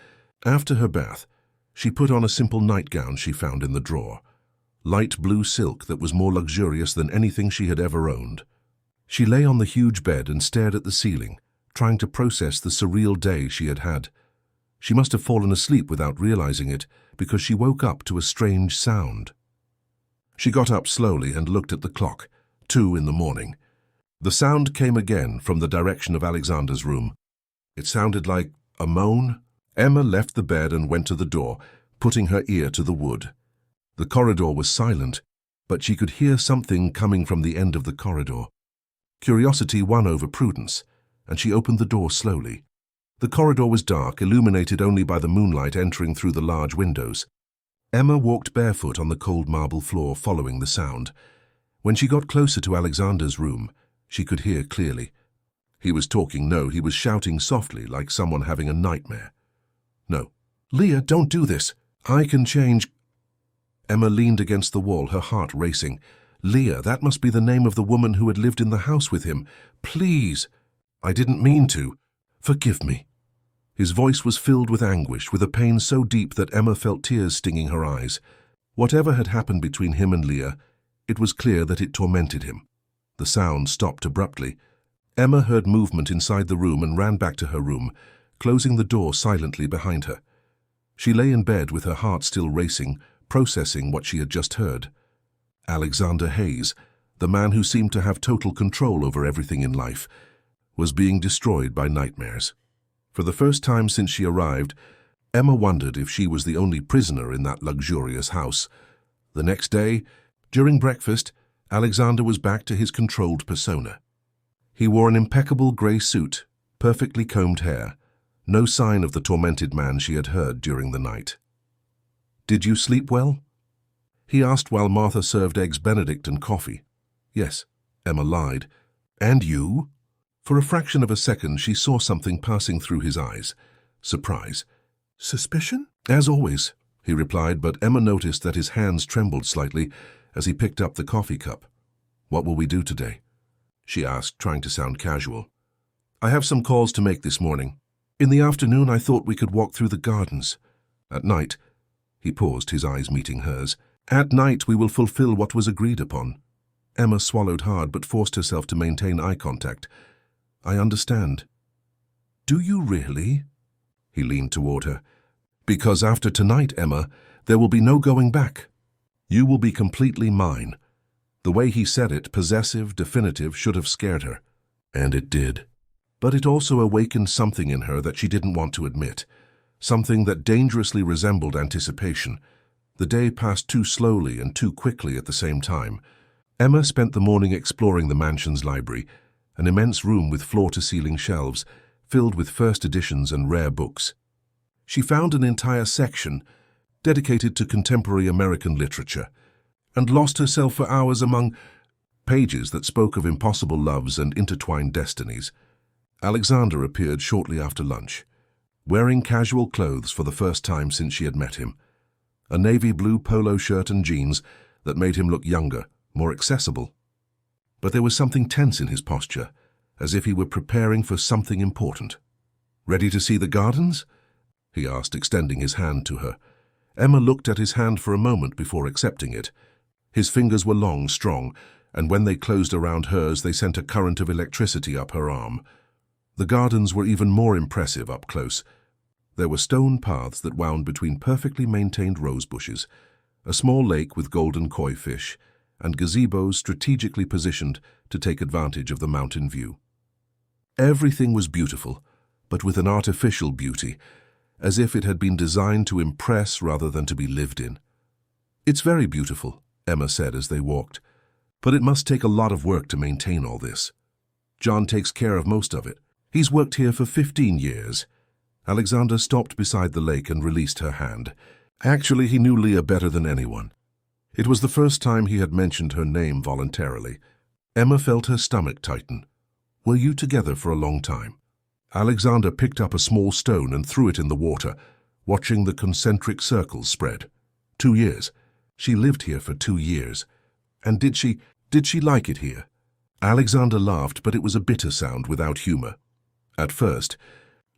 After her bath, she put on a simple nightgown she found in the drawer. Light blue silk that was more luxurious than anything she had ever owned. She lay on the huge bed and stared at the ceiling, trying to process the surreal day she had had. She must have fallen asleep without realizing it, because she woke up to a strange sound. She got up slowly and looked at the clock, 2 in the morning. The sound came again from the direction of Alexander's room. It sounded like a moan. Emma left the bed and went to the door, putting her ear to the wood. The corridor was silent, but she could hear something coming from the end of the corridor. Curiosity won over prudence, and she opened the door slowly. The corridor was dark, illuminated only by the moonlight entering through the large windows. Emma walked barefoot on the cold marble floor, following the sound. When she got closer to Alexander's room, she could hear clearly. He was talking, no, he was shouting softly, like someone having a nightmare. "No. Leah, don't do this. I can change." Emma leaned against the wall, her heart racing. Leah, that must be the name of the woman who had lived in the house with him. "Please." "I didn't mean to. Forgive me." His voice was filled with anguish, with a pain so deep that Emma felt tears stinging her eyes. Whatever had happened between him and Leah, it was clear that it tormented him. The sound stopped abruptly. Emma heard movement inside the room and ran back to her room, closing the door silently behind her. She lay in bed with her heart still racing, processing what she had just heard. Alexander Hayes, the man who seemed to have total control over everything in life, was being destroyed by nightmares. For the first time since she arrived, Emma wondered if she was the only prisoner in that luxurious house. The next day, during breakfast, Alexander was back to his controlled persona. He wore an impeccable grey suit, perfectly combed hair, no sign of the tormented man she had heard during the night. "Did you sleep well?" he asked while Martha served eggs Benedict and coffee. "Yes," Emma lied. "And you?" For a fraction of a second she saw something passing through his eyes. Surprise. "Suspicion?" "As always," he replied, but Emma noticed that his hands trembled slightly as he picked up the coffee cup. "What will we do today?" she asked, trying to sound casual. "I have some calls to make this morning. In the afternoon I thought we could walk through the gardens. At night," he paused, his eyes meeting hers, "at night we will fulfill what was agreed upon." Emma swallowed hard but forced herself to maintain eye contact. "I understand." "Do you really?" He leaned toward her. "Because after tonight, Emma, there will be no going back. You will be completely mine." The way he said it, possessive, definitive, should have scared her. And it did. But it also awakened something in her that she didn't want to admit, something that dangerously resembled anticipation. The day passed too slowly and too quickly at the same time. Emma spent the morning exploring the mansion's library, an immense room with floor-to-ceiling shelves filled with first editions and rare books. She found an entire section dedicated to contemporary American literature and lost herself for hours among pages that spoke of impossible loves and intertwined destinies. Alexander appeared shortly after lunch, wearing casual clothes for the first time since she had met him. A navy blue polo shirt and jeans that made him look younger, more accessible. But there was something tense in his posture, as if he were preparing for something important. "Ready to see the gardens?" he asked, extending his hand to her. Emma looked at his hand for a moment before accepting it. His fingers were long, strong, and when they closed around hers, they sent a current of electricity up her arm. The gardens were even more impressive up close. There were stone paths that wound between perfectly maintained rose bushes, a small lake with golden koi fish, and gazebos strategically positioned to take advantage of the mountain view. Everything was beautiful, but with an artificial beauty, as if it had been designed to impress rather than to be lived in. "It's very beautiful," Emma said as they walked, "but it must take a lot of work to maintain all this. John takes care of most of it. He's worked here for 15 years. Alexander stopped beside the lake and released her hand. Actually, he knew Leah better than anyone. It was the first time he had mentioned her name voluntarily. Emma felt her stomach tighten. "Were you together for a long time?" Alexander picked up a small stone and threw it in the water, watching the concentric circles spread. 2 years. She lived here for 2 years. "And did she like it here?" Alexander laughed, but it was a bitter sound without humor. At first,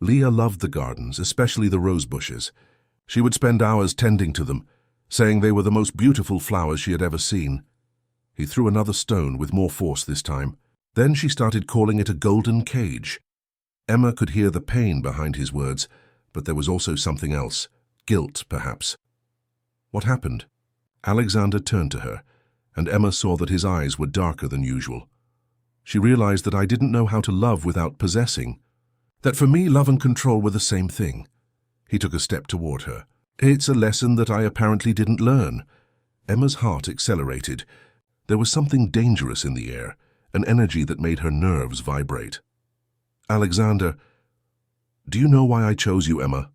Leah loved the gardens, especially the rose bushes. She would spend hours tending to them, saying they were the most beautiful flowers she had ever seen. He threw another stone with more force this time. Then she started calling it a golden cage. Emma could hear the pain behind his words, but there was also something else. Guilt, perhaps. "What happened?" Alexander turned to her, and Emma saw that his eyes were darker than usual. She realized that I didn't know how to love without possessing. That for me, love and control were the same thing. He took a step toward her. "It's a lesson that I apparently didn't learn." Emma's heart accelerated. There was something dangerous in the air, an energy that made her nerves vibrate. "Alexander, do you know why I chose you, Emma?"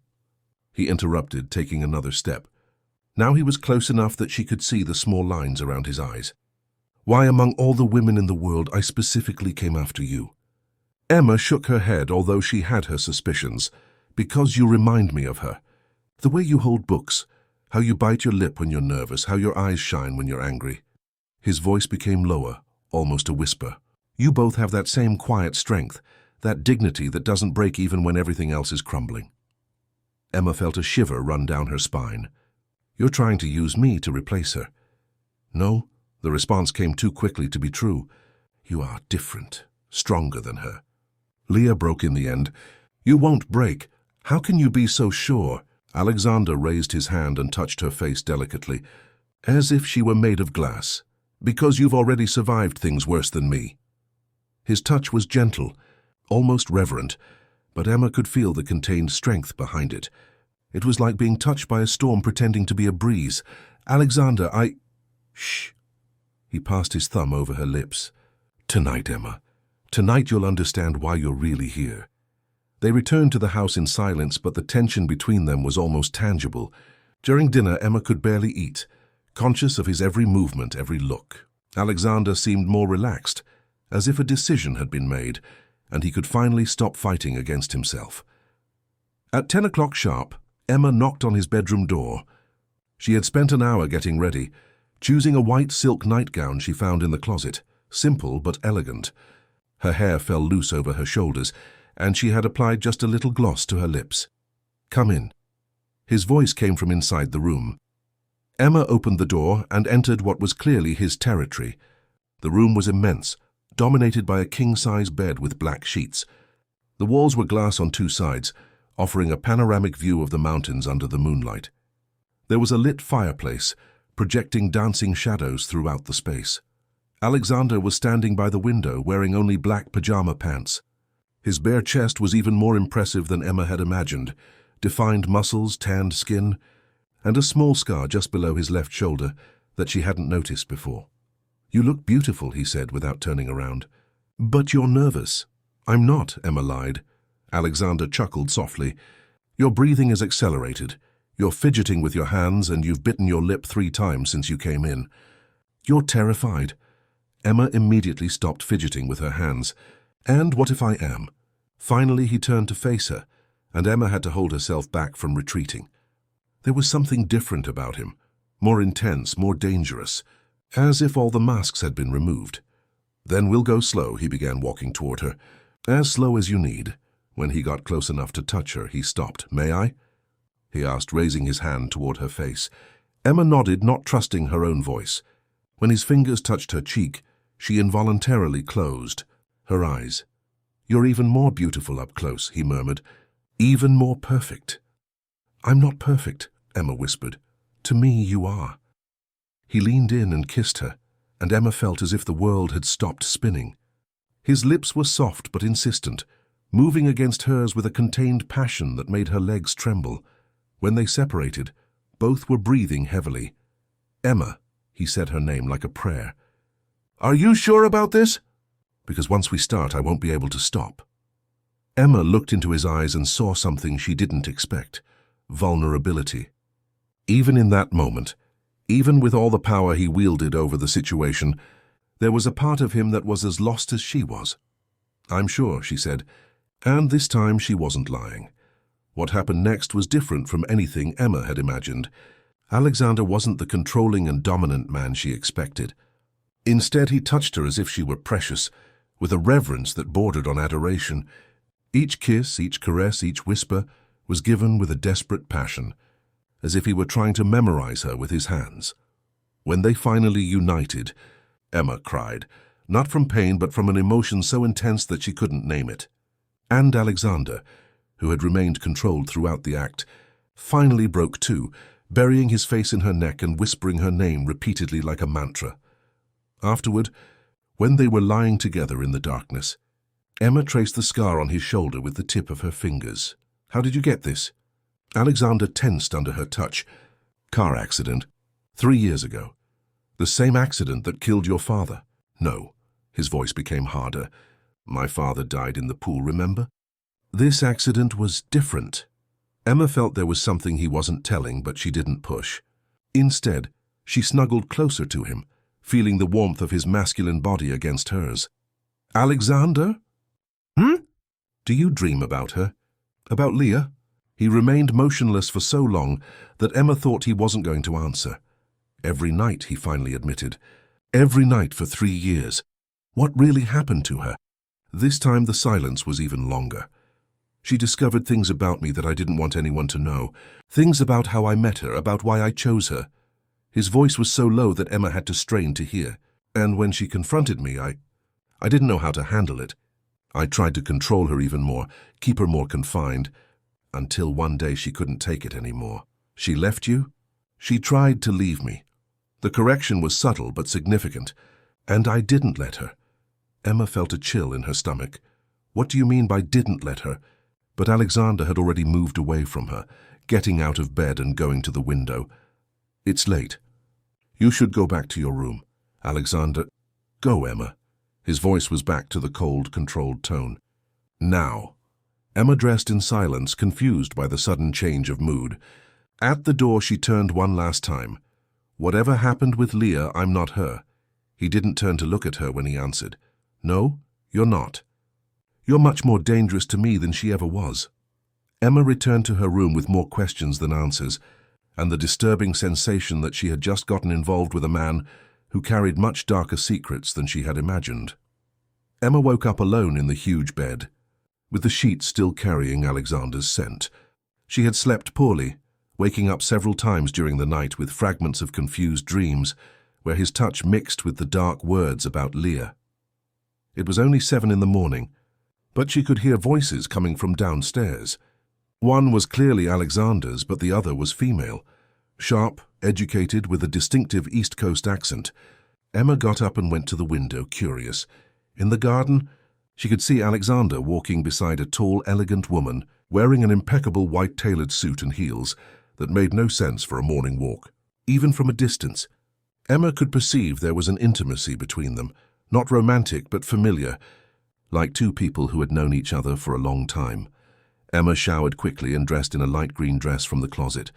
He interrupted, taking another step. Now he was close enough that she could see the small lines around his eyes. "Why, among all the women in the world, I specifically came after you." Emma shook her head, although she had her suspicions. "Because you remind me of her. The way you hold books, how you bite your lip when you're nervous, how your eyes shine when you're angry." His voice became lower, almost a whisper. "You both have that same quiet strength, that dignity that doesn't break even when everything else is crumbling." Emma felt a shiver run down her spine. "You're trying to use me to replace her." "No," the response came too quickly to be true. "You are different, stronger than her." Leah broke in the end. "You won't break. How can you be so sure?" Alexander raised his hand and touched her face delicately, as if she were made of glass. "Because you've already survived things worse than me." His touch was gentle, almost reverent, but Emma could feel the contained strength behind it. It was like being touched by a storm pretending to be a breeze. "Alexander, Shh." He passed his thumb over her lips. "Tonight, Emma. Tonight you'll understand why you're really here." They returned to the house in silence, but the tension between them was almost tangible. During dinner, Emma could barely eat, conscious of his every movement, every look. Alexander seemed more relaxed, as if a decision had been made, and he could finally stop fighting against himself. At 10 o'clock sharp, Emma knocked on his bedroom door. She had spent an hour getting ready, choosing a white silk nightgown she found in the closet, simple but elegant. Her hair fell loose over her shoulders, and she had applied just a little gloss to her lips. "Come in." His voice came from inside the room. Emma opened the door and entered what was clearly his territory. The room was immense, dominated by a king-size bed with black sheets. The walls were glass on 2 sides, offering a panoramic view of the mountains under the moonlight. There was a lit fireplace, projecting dancing shadows throughout the space. Alexander was standing by the window, wearing only black pajama pants. His bare chest was even more impressive than Emma had imagined. Defined muscles, tanned skin, and a small scar just below his left shoulder that she hadn't noticed before. "You look beautiful," he said without turning around. "But you're nervous." "I'm not," Emma lied. Alexander chuckled softly. "Your breathing is accelerated. You're fidgeting with your hands and you've bitten your lip 3 times since you came in. You're terrified." Emma immediately stopped fidgeting with her hands. "And what if I am?" Finally he turned to face her, and Emma had to hold herself back from retreating. There was something different about him, more intense, more dangerous, as if all the masks had been removed. "Then we'll go slow," he began walking toward her. "As slow as you need." When he got close enough to touch her, he stopped. "May I?" he asked, raising his hand toward her face. Emma nodded, not trusting her own voice. When his fingers touched her cheek, she involuntarily closed her eyes. "You're even more beautiful up close," he murmured. "Even more perfect." "I'm not perfect," Emma whispered. "To me, you are." He leaned in and kissed her, and Emma felt as if the world had stopped spinning. His lips were soft but insistent, moving against hers with a contained passion that made her legs tremble. When they separated, both were breathing heavily. "Emma," he said her name like a prayer. "Are you sure about this?" "Because once we start, I won't be able to stop." Emma looked into his eyes and saw something she didn't expect: vulnerability. Even in that moment, even with all the power he wielded over the situation, there was a part of him that was as lost as she was. "I'm sure," she said, and this time she wasn't lying. What happened next was different from anything Emma had imagined. Alexander wasn't the controlling and dominant man she expected. Instead, he touched her as if she were precious, with a reverence that bordered on adoration. Each kiss, each caress, each whisper was given with a desperate passion, as if he were trying to memorize her with his hands. When they finally united, Emma cried, not from pain but from an emotion so intense that she couldn't name it. And Alexander, who had remained controlled throughout the act, finally broke too, burying his face in her neck and whispering her name repeatedly like a mantra. Afterward, when they were lying together in the darkness, Emma traced the scar on his shoulder with the tip of her fingers. "How did you get this?" Alexander tensed under her touch. "Car accident. 3 years ago. The same accident that killed your father." "No." His voice became harder. "My father died in the pool, remember?" This accident was different. Emma felt there was something he wasn't telling, but she didn't push. Instead, she snuggled closer to him, feeling the warmth of his masculine body against hers. "Alexander?" "Do you dream about her? About Leah?" He remained motionless for so long that Emma thought he wasn't going to answer. "Every night," he finally admitted. "Every night for 3 years. What really happened to her?" This time the silence was even longer. "She discovered things about me that I didn't want anyone to know. Things about how I met her, about why I chose her." His voice was so low that Emma had to strain to hear. "And when she confronted me, I didn't know how to handle it. I tried to control her even more, keep her more confined, until one day she couldn't take it anymore." "She left you?" "She tried to leave me." The correction was subtle but significant. "And I didn't let her." Emma felt a chill in her stomach. "What do you mean by didn't let her?" But Alexander had already moved away from her, getting out of bed and going to the window. "It's late. You should go back to your room." Alexander, "Go, Emma." His voice was back to the cold, controlled tone. "Now." Emma dressed in silence, confused by the sudden change of mood. At the door she turned one last time. "Whatever happened with Leah, I'm not her." He didn't turn to look at her when he answered. "No, you're not. You're much more dangerous to me than she ever was." Emma returned to her room with more questions than answers, and the disturbing sensation that she had just gotten involved with a man who carried much darker secrets than she had imagined. Emma woke up alone in the huge bed, with the sheets still carrying Alexander's scent. She had slept poorly, waking up several times during the night with fragments of confused dreams, where his touch mixed with the dark words about Leah. It was only 7 in the morning, but she could hear voices coming from downstairs. One was clearly Alexander's, but the other was female. Sharp, educated, with a distinctive East Coast accent. Emma got up and went to the window, curious. In the garden, She could see Alexander walking beside a tall, elegant woman wearing an impeccable white tailored suit and heels that made no sense for a morning walk. Even from a distance, Emma could perceive there was an intimacy between them, not romantic but familiar, like two people who had known each other for a long time. Emma showered quickly and dressed in a light green dress from the closet.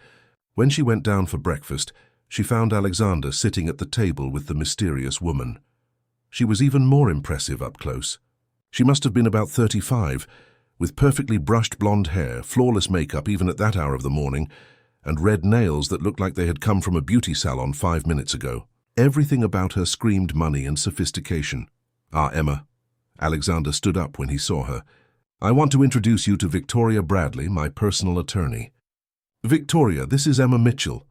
When she went down for breakfast, she found Alexander sitting at the table with the mysterious woman. She was even more impressive up close. She must have been about 35, with perfectly brushed blonde hair, flawless makeup even at that hour of the morning, and red nails that looked like they had come from a beauty salon 5 minutes ago. Everything about her screamed money and sophistication. "Ah, Emma." Alexander stood up when he saw her. "I want to introduce you to Victoria Bradley, my personal attorney." "Victoria, this is Emma Mitchell."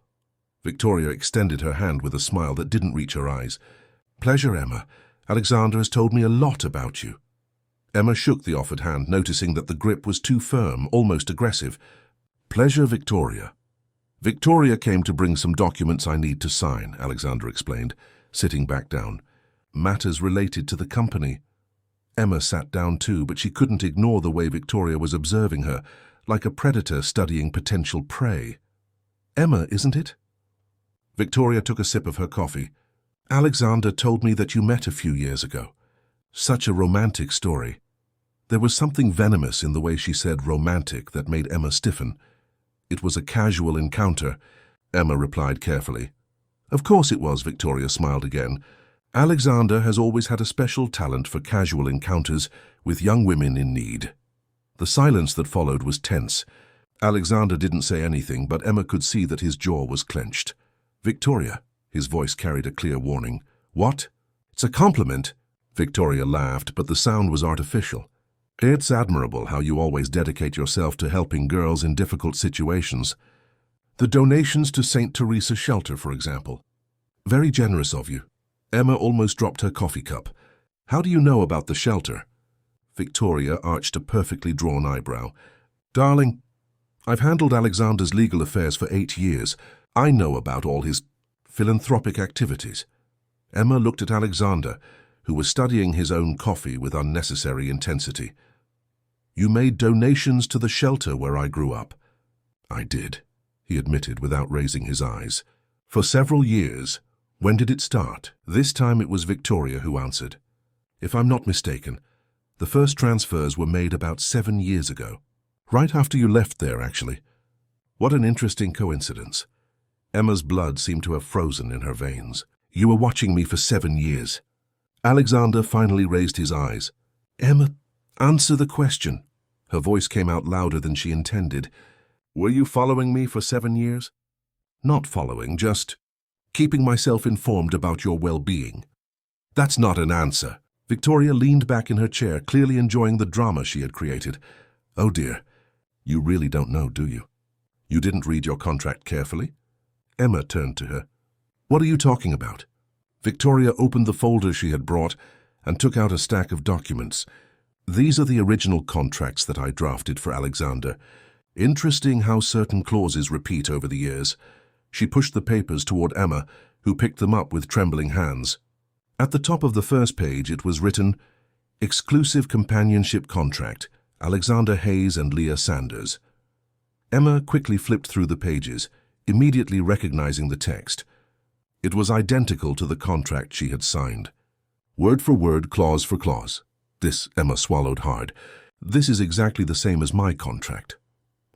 Victoria extended her hand with a smile that didn't reach her eyes. "Pleasure, Emma. Alexander has told me a lot about you." Emma shook the offered hand, noticing that the grip was too firm, almost aggressive. "Pleasure, Victoria." "Victoria came to bring some documents I need to sign," Alexander explained, sitting back down. "Matters related to the company." Emma sat down too, but she couldn't ignore the way Victoria was observing her, like a predator studying potential prey. "Emma, isn't it?" Victoria took a sip of her coffee. "Alexander told me that you met a few years ago. Such a romantic story." There was something venomous in the way she said romantic that made Emma stiffen. "It was a casual encounter," Emma replied carefully. "Of course it was," Victoria smiled again. "Alexander has always had a special talent for casual encounters with young women in need." The silence that followed was tense. Alexander didn't say anything, but Emma could see that his jaw was clenched. "Victoria," his voice carried a clear warning. "What?" "It's a compliment." Victoria laughed, but the sound was artificial. "It's admirable how you always dedicate yourself to helping girls in difficult situations. The donations to St. Teresa Shelter, for example. Very generous of you." Emma almost dropped her coffee cup. "How do you know about the shelter?" Victoria arched a perfectly drawn eyebrow. "Darling, I've handled Alexander's legal affairs for 8 years. I know about all his philanthropic activities." Emma looked at Alexander, who was studying his own coffee with unnecessary intensity. "You made donations to the shelter where I grew up." "I did," he admitted without raising his eyes. "For several years. When did it start?" This time it was Victoria who answered. "If I'm not mistaken, the first transfers were made about 7 years ago. Right after you left there, actually." "What an interesting coincidence." Emma's blood seemed to have frozen in her veins. "You were watching me for 7 years. Alexander finally raised his eyes. "Emma, answer the question." Her voice came out louder than she intended. "Were you following me for 7 years?" "Not following, just keeping myself informed about your well-being." "That's not an answer." Victoria leaned back in her chair, clearly enjoying the drama she had created. "Oh dear, you really don't know, do you? You didn't read your contract carefully?" Emma turned to her. "What are you talking about?" Victoria opened the folder she had brought and took out a stack of documents. "These are the original contracts that I drafted for Alexander. Interesting how certain clauses repeat over the years." She pushed the papers toward Emma, who picked them up with trembling hands. At the top of the first page it was written, "Exclusive Companionship Contract, Alexander Hayes and Leah Sanders." Emma quickly flipped through the pages, immediately recognizing the text. It was identical to the contract she had signed. Word for word, clause for clause. This, Emma swallowed hard. "This is exactly the same as my contract."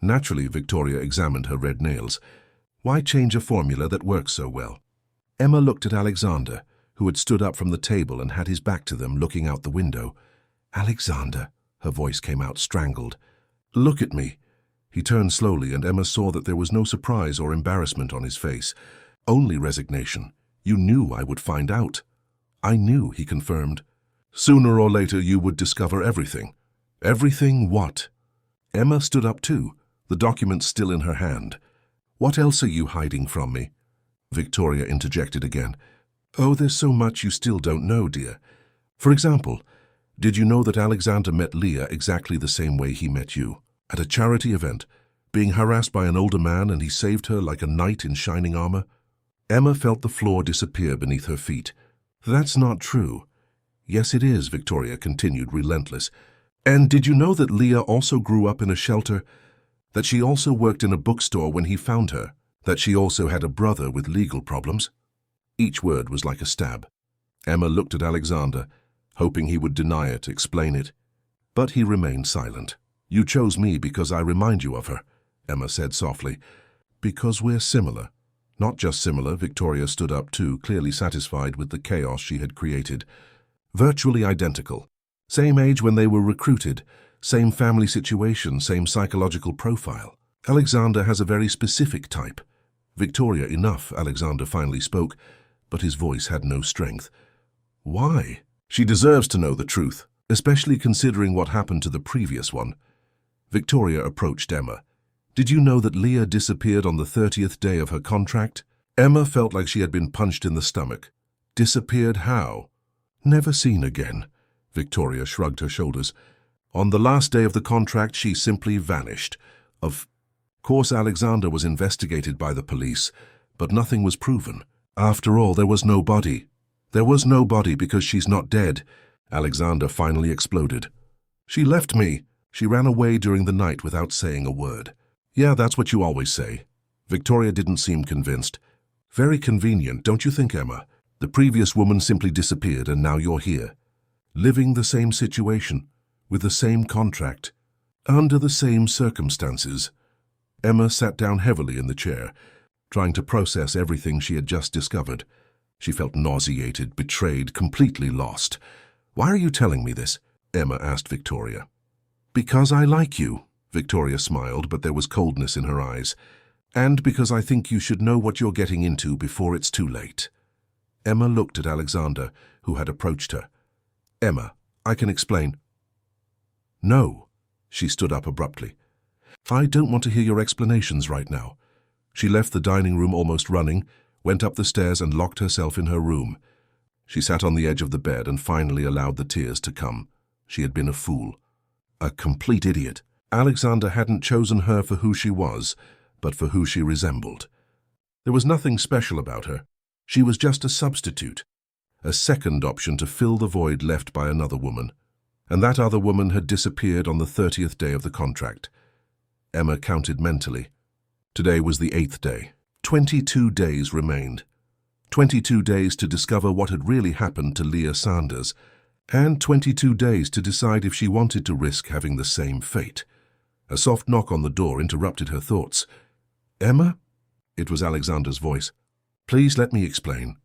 Naturally, Victoria examined her red nails. Why change a formula that works so well? Emma looked at Alexander, who had stood up from the table and had his back to them, looking out the window. "Alexander," her voice came out strangled. "Look at me." He turned slowly, and Emma saw that there was no surprise or embarrassment on his face. Only resignation. "You knew I would find out." "I knew," he confirmed. "Sooner or later you would discover everything." "Everything what?" Emma stood up too, the documents still in her hand. "What else are you hiding from me?" Victoria interjected again. "Oh, there's so much you still don't know, dear. For example, did you know that Alexander met Leah exactly the same way he met you? At a charity event, being harassed by an older man, and he saved her like a knight in shining armor?" Emma felt the floor disappear beneath her feet. "That's not true. Yes, it is, Victoria continued, relentless. And did you know that Leah also grew up in a shelter? That she also worked in a bookstore when he found her? That she also had a brother with legal problems? Each word was like a stab. Emma looked at Alexander, hoping he would deny it, explain it. But he remained silent. You chose me because I remind you of her, Emma said softly. Because we're similar. Not just similar, Victoria stood up too, clearly satisfied with the chaos she had created. Virtually identical. Same age when they were recruited, same family situation, same psychological profile. Alexander has a very specific type. Victoria, enough, Alexander finally spoke, but his voice had no strength. Why? She deserves to know the truth, especially considering what happened to the previous one. Victoria approached Emma. Did you know that Leah disappeared on the 30th day of her contract? Emma felt like she had been punched in the stomach. Disappeared how? Never seen again. Victoria shrugged her shoulders. On the last day of the contract, she simply vanished. Of course, Alexander was investigated by the police, but nothing was proven. After all, there was no body. There was no body because she's not dead. Alexander finally exploded. She left me. She ran away during the night without saying a word. Yeah, that's what you always say. Victoria didn't seem convinced. Very convenient, don't you think, Emma? The previous woman simply disappeared and now you're here. Living the same situation, with the same contract, under the same circumstances. Emma sat down heavily in the chair, trying to process everything she had just discovered. She felt nauseated, betrayed, completely lost. Why are you telling me this? Emma asked Victoria. Because I like you, Victoria smiled, but there was coldness in her eyes. And because I think you should know what you're getting into before it's too late. Emma looked at Alexander, who had approached her. Emma, I can explain. No, she stood up abruptly. I don't want to hear your explanations right now. She left the dining room almost running, went up the stairs and locked herself in her room. She sat on the edge of the bed and finally allowed the tears to come. She had been a fool. A complete idiot. Alexander hadn't chosen her for who she was, but for who she resembled. There was nothing special about her. She was just a substitute, a second option to fill the void left by another woman. And that other woman had disappeared on the 30th day of the contract. Emma counted mentally. Today was the 8th day. 22 days remained. 22 days to discover what had really happened to Leah Sanders, and 22 days to decide if she wanted to risk having the same fate. A soft knock on the door interrupted her thoughts. Emma? It was Alexander's voice. Please let me explain.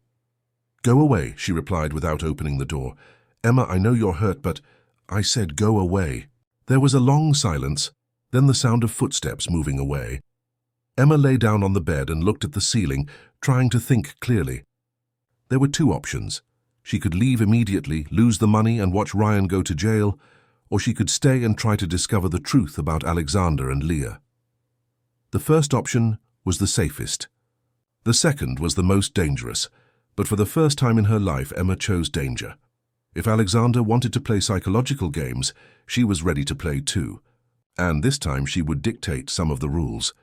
Go away, she replied without opening the door. Emma, I know you're hurt, but I said go away. There was a long silence, then the sound of footsteps moving away. Emma lay down on the bed and looked at the ceiling, trying to think clearly. There were two options. She could leave immediately, lose the money and watch Ryan go to jail, or she could stay and try to discover the truth about Alexander and Leah. The first option was the safest. The second was the most dangerous, but for the first time in her life, Emma chose danger. If Alexander wanted to play psychological games, she was ready to play too. And this time she would dictate some of the rules.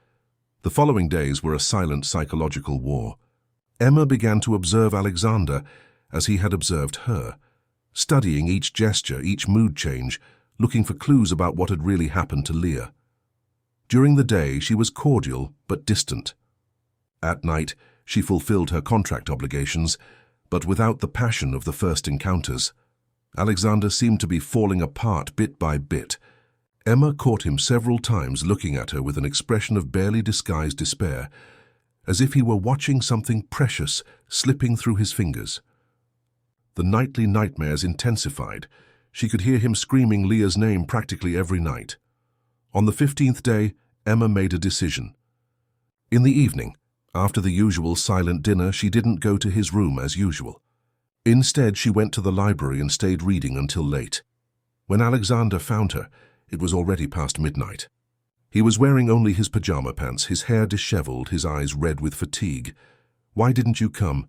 The following days were a silent psychological war. Emma began to observe Alexander as he had observed her, studying each gesture, each mood change, looking for clues about what had really happened to Leah. During the day, she was cordial but distant. At night, she fulfilled her contract obligations, but without the passion of the first encounters. Alexander seemed to be falling apart bit by bit. Emma caught him several times looking at her with an expression of barely disguised despair, as if he were watching something precious slipping through his fingers. The nightly nightmares intensified. She could hear him screaming Leah's name practically every night. On the 15th day, Emma made a decision. In the evening, after the usual silent dinner, she didn't go to his room as usual. Instead, she went to the library and stayed reading until late. When Alexander found her, it was already past midnight. He was wearing only his pajama pants, his hair disheveled, his eyes red with fatigue. "Why didn't you come?"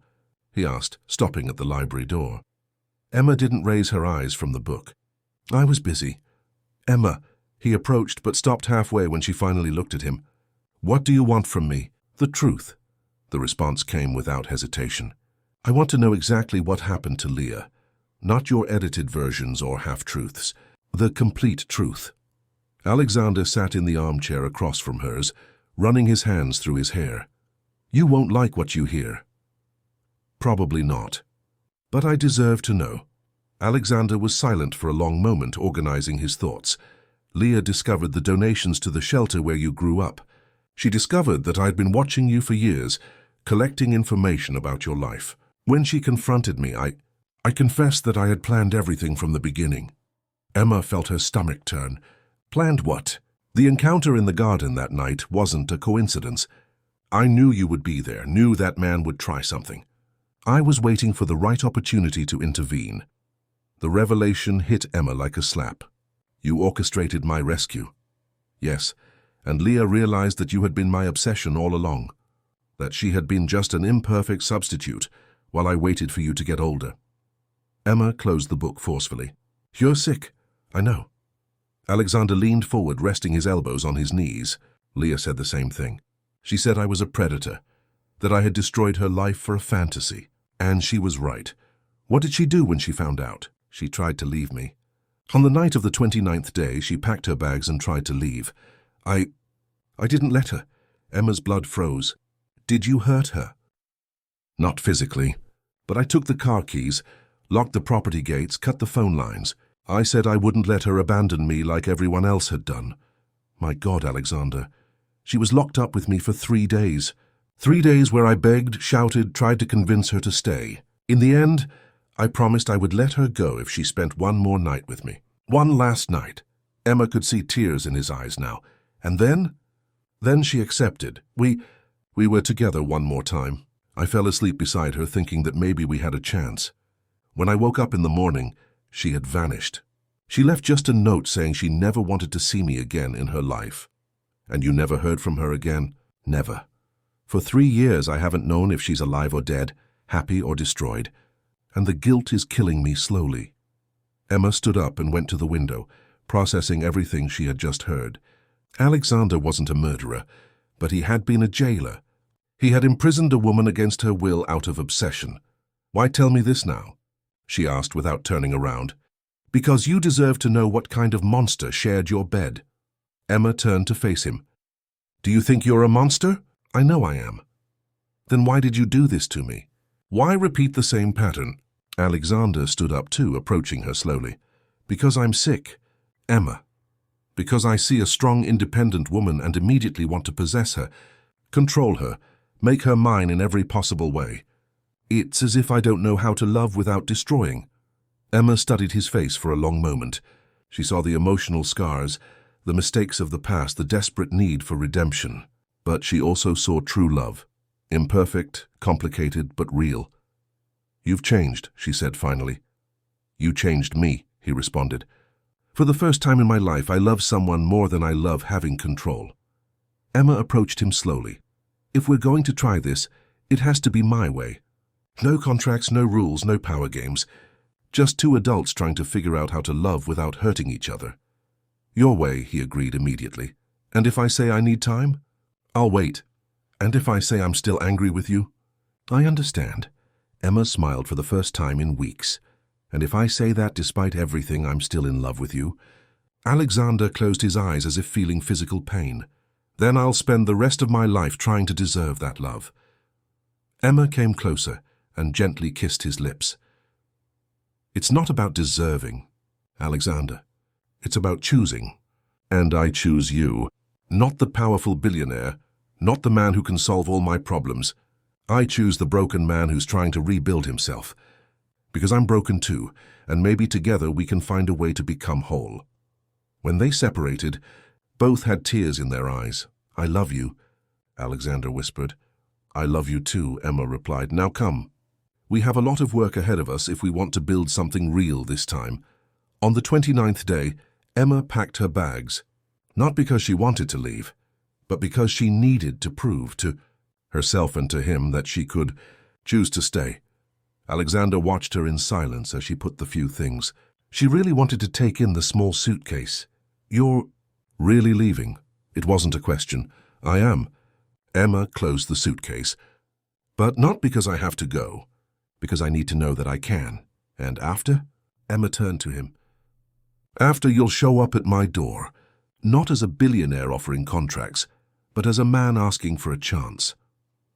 he asked, stopping at the library door. Emma didn't raise her eyes from the book. "I was busy." "Emma," he approached but stopped halfway when she finally looked at him. "What do you want from me?" "The truth." The response came without hesitation. "I want to know exactly what happened to Leah. Not your edited versions or half-truths. The complete truth. Alexander sat in the armchair across from hers, running his hands through his hair. You won't like what you hear. Probably not. But I deserve to know. Alexander was silent for a long moment, organizing his thoughts. Leah discovered the donations to the shelter where you grew up. She discovered that I'd been watching you for years, collecting information about your life. When she confronted me, I confessed that I had planned everything from the beginning. Emma felt her stomach turn. Planned what? The encounter in the garden that night wasn't a coincidence. I knew you would be there, knew that man would try something. I was waiting for the right opportunity to intervene. The revelation hit Emma like a slap. You orchestrated my rescue. Yes, and Leah realized that you had been my obsession all along, that she had been just an imperfect substitute while I waited for you to get older. Emma closed the book forcefully. You're sick, I know. Alexander leaned forward, resting his elbows on his knees. Leah said the same thing. She said I was a predator, that I had destroyed her life for a fantasy. And she was right. What did she do when she found out? She tried to leave me. On the night of the 29th day, she packed her bags and tried to leave. I didn't let her. Emma's blood froze. Did you hurt her? Not physically, but I took the car keys, locked the property gates, cut the phone lines. I said I wouldn't let her abandon me like everyone else had done. My God, Alexander. She was locked up with me for 3 days. 3 days where I begged, shouted, tried to convince her to stay. In the end, I promised I would let her go if she spent one more night with me. One last night. Emma could see tears in his eyes now. And then she accepted. We were together one more time. I fell asleep beside her thinking that maybe we had a chance. When I woke up in the morning, she had vanished. She left just a note saying she never wanted to see me again in her life. And you never heard from her again? Never. For 3 years I haven't known if she's alive or dead, happy or destroyed. And the guilt is killing me slowly. Emma stood up and went to the window, processing everything she had just heard. Alexander wasn't a murderer, but he had been a jailer. He had imprisoned a woman against her will out of obsession. Why tell me this now? She asked without turning around. Because you deserve to know what kind of monster shared your bed. Emma turned to face him. Do you think you're a monster? I know I am. Then why did you do this to me? Why repeat the same pattern? Alexander stood up too, approaching her slowly. Because I'm sick, Emma. Because I see a strong, independent woman and immediately want to possess her, control her, make her mine in every possible way. It's as if I don't know how to love without destroying. Emma studied his face for a long moment. She saw the emotional scars, the mistakes of the past, the desperate need for redemption. But she also saw true love. Imperfect, complicated, but real. You've changed, she said finally. You changed me, he responded. For the first time in my life, I love someone more than I love having control. Emma approached him slowly. If we're going to try this, it has to be my way. No contracts, no rules, no power games. Just 2 adults trying to figure out how to love without hurting each other. Your way, he agreed immediately. And if I say I need time? I'll wait. And if I say I'm still angry with you? I understand. Emma smiled for the first time in weeks. And if I say that despite everything I'm still in love with you? Alexander closed his eyes as if feeling physical pain. Then I'll spend the rest of my life trying to deserve that love. Emma came closer and gently kissed his lips. It's not about deserving, Alexander. It's about choosing. And I choose you. Not the powerful billionaire, not the man who can solve all my problems. I choose the broken man who's trying to rebuild himself. Because I'm broken too, and maybe together we can find a way to become whole. When they separated, both had tears in their eyes. I love you, Alexander whispered. I love you too, Emma replied. Now come. We have a lot of work ahead of us if we want to build something real this time. On the 29th day, Emma packed her bags. Not because she wanted to leave, but because she needed to prove to herself and to him that she could choose to stay. Alexander watched her in silence as she put the few things. She really wanted to take in the small suitcase. You're really leaving? It wasn't a question. I am. Emma closed the suitcase. But not because I have to go, because I need to know that I can, And after? Emma turned to him. After, you'll show up at my door, not as a billionaire offering contracts, but as a man asking for a chance.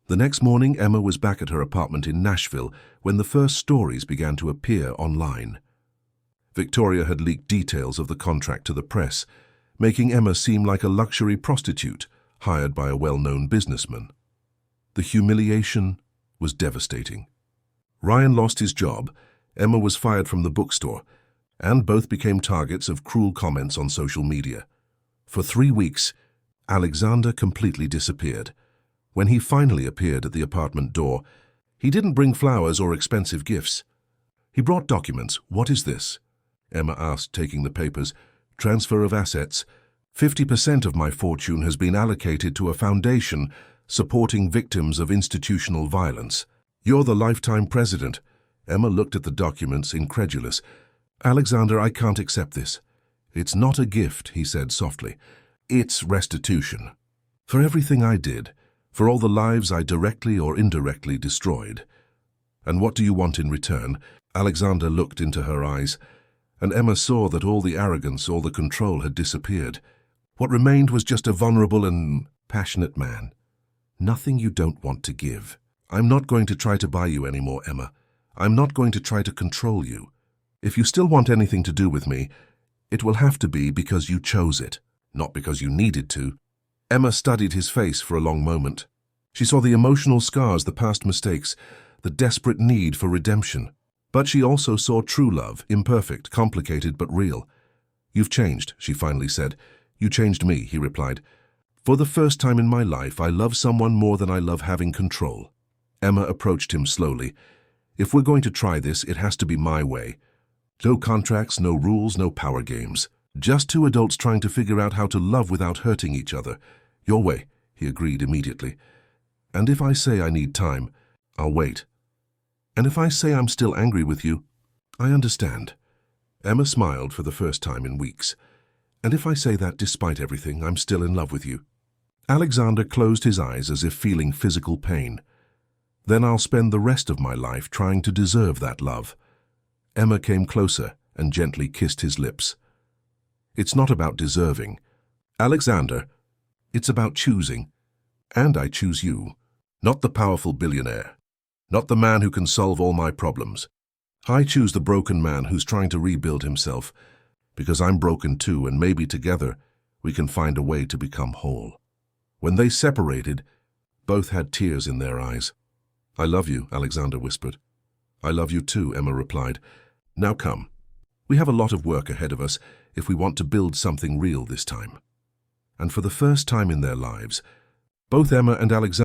The next morning, Emma was back at her apartment in Nashville when the first stories began to appear online. Victoria had leaked details of the contract to the press, making Emma seem like a luxury prostitute hired by a well-known businessman. The humiliation was devastating. Ryan lost his job, Emma was fired from the bookstore, and both became targets of cruel comments on social media. For 3 weeks, Alexander completely disappeared. When he finally appeared at the apartment door, he didn't bring flowers or expensive gifts. He brought documents. What is this? Emma asked, taking the papers. Transfer of assets. 50% of my fortune has been allocated to a foundation supporting victims of institutional violence. You're the lifetime president. Emma looked at the documents, incredulous. Alexander, I can't accept this. It's not a gift, he said softly. It's restitution. For everything I did, for all the lives I directly or indirectly destroyed. And what do you want in return? Alexander looked into her eyes, and Emma saw that all the arrogance, all the control had disappeared. What remained was just a vulnerable and passionate man. Nothing you don't want to give. I'm not going to try to buy you anymore, Emma. I'm not going to try to control you. If you still want anything to do with me, it will have to be because you chose it, not because you needed to. Emma studied his face for a long moment. She saw the emotional scars, the past mistakes, the desperate need for redemption. But she also saw true love, imperfect, complicated, but real. You've changed, she finally said. You changed me, he replied. For the first time in my life, I love someone more than I love having control. Emma approached him slowly. If we're going to try this, it has to be my way. No contracts, no rules, no power games. Just two adults trying to figure out how to love without hurting each other. Your way, he agreed immediately. And if I say I need time, I'll wait. And if I say I'm still angry with you, I understand. Emma smiled for the first time in weeks. And if I say that despite everything, I'm still in love with you. Alexander closed his eyes as if feeling physical pain. Then I'll spend the rest of my life trying to deserve that love. Emma came closer and gently kissed his lips. It's not about deserving. Alexander, it's about choosing. And I choose you. Not the powerful billionaire. Not the man who can solve all my problems. I choose the broken man who's trying to rebuild himself. Because I'm broken too, and maybe together we can find a way to become whole. When they separated, both had tears in their eyes. I love you, Alexander whispered. I love you too, Emma replied. Now come. We have a lot of work ahead of us if we want to build something real this time. And for the first time in their lives, both Emma and Alexander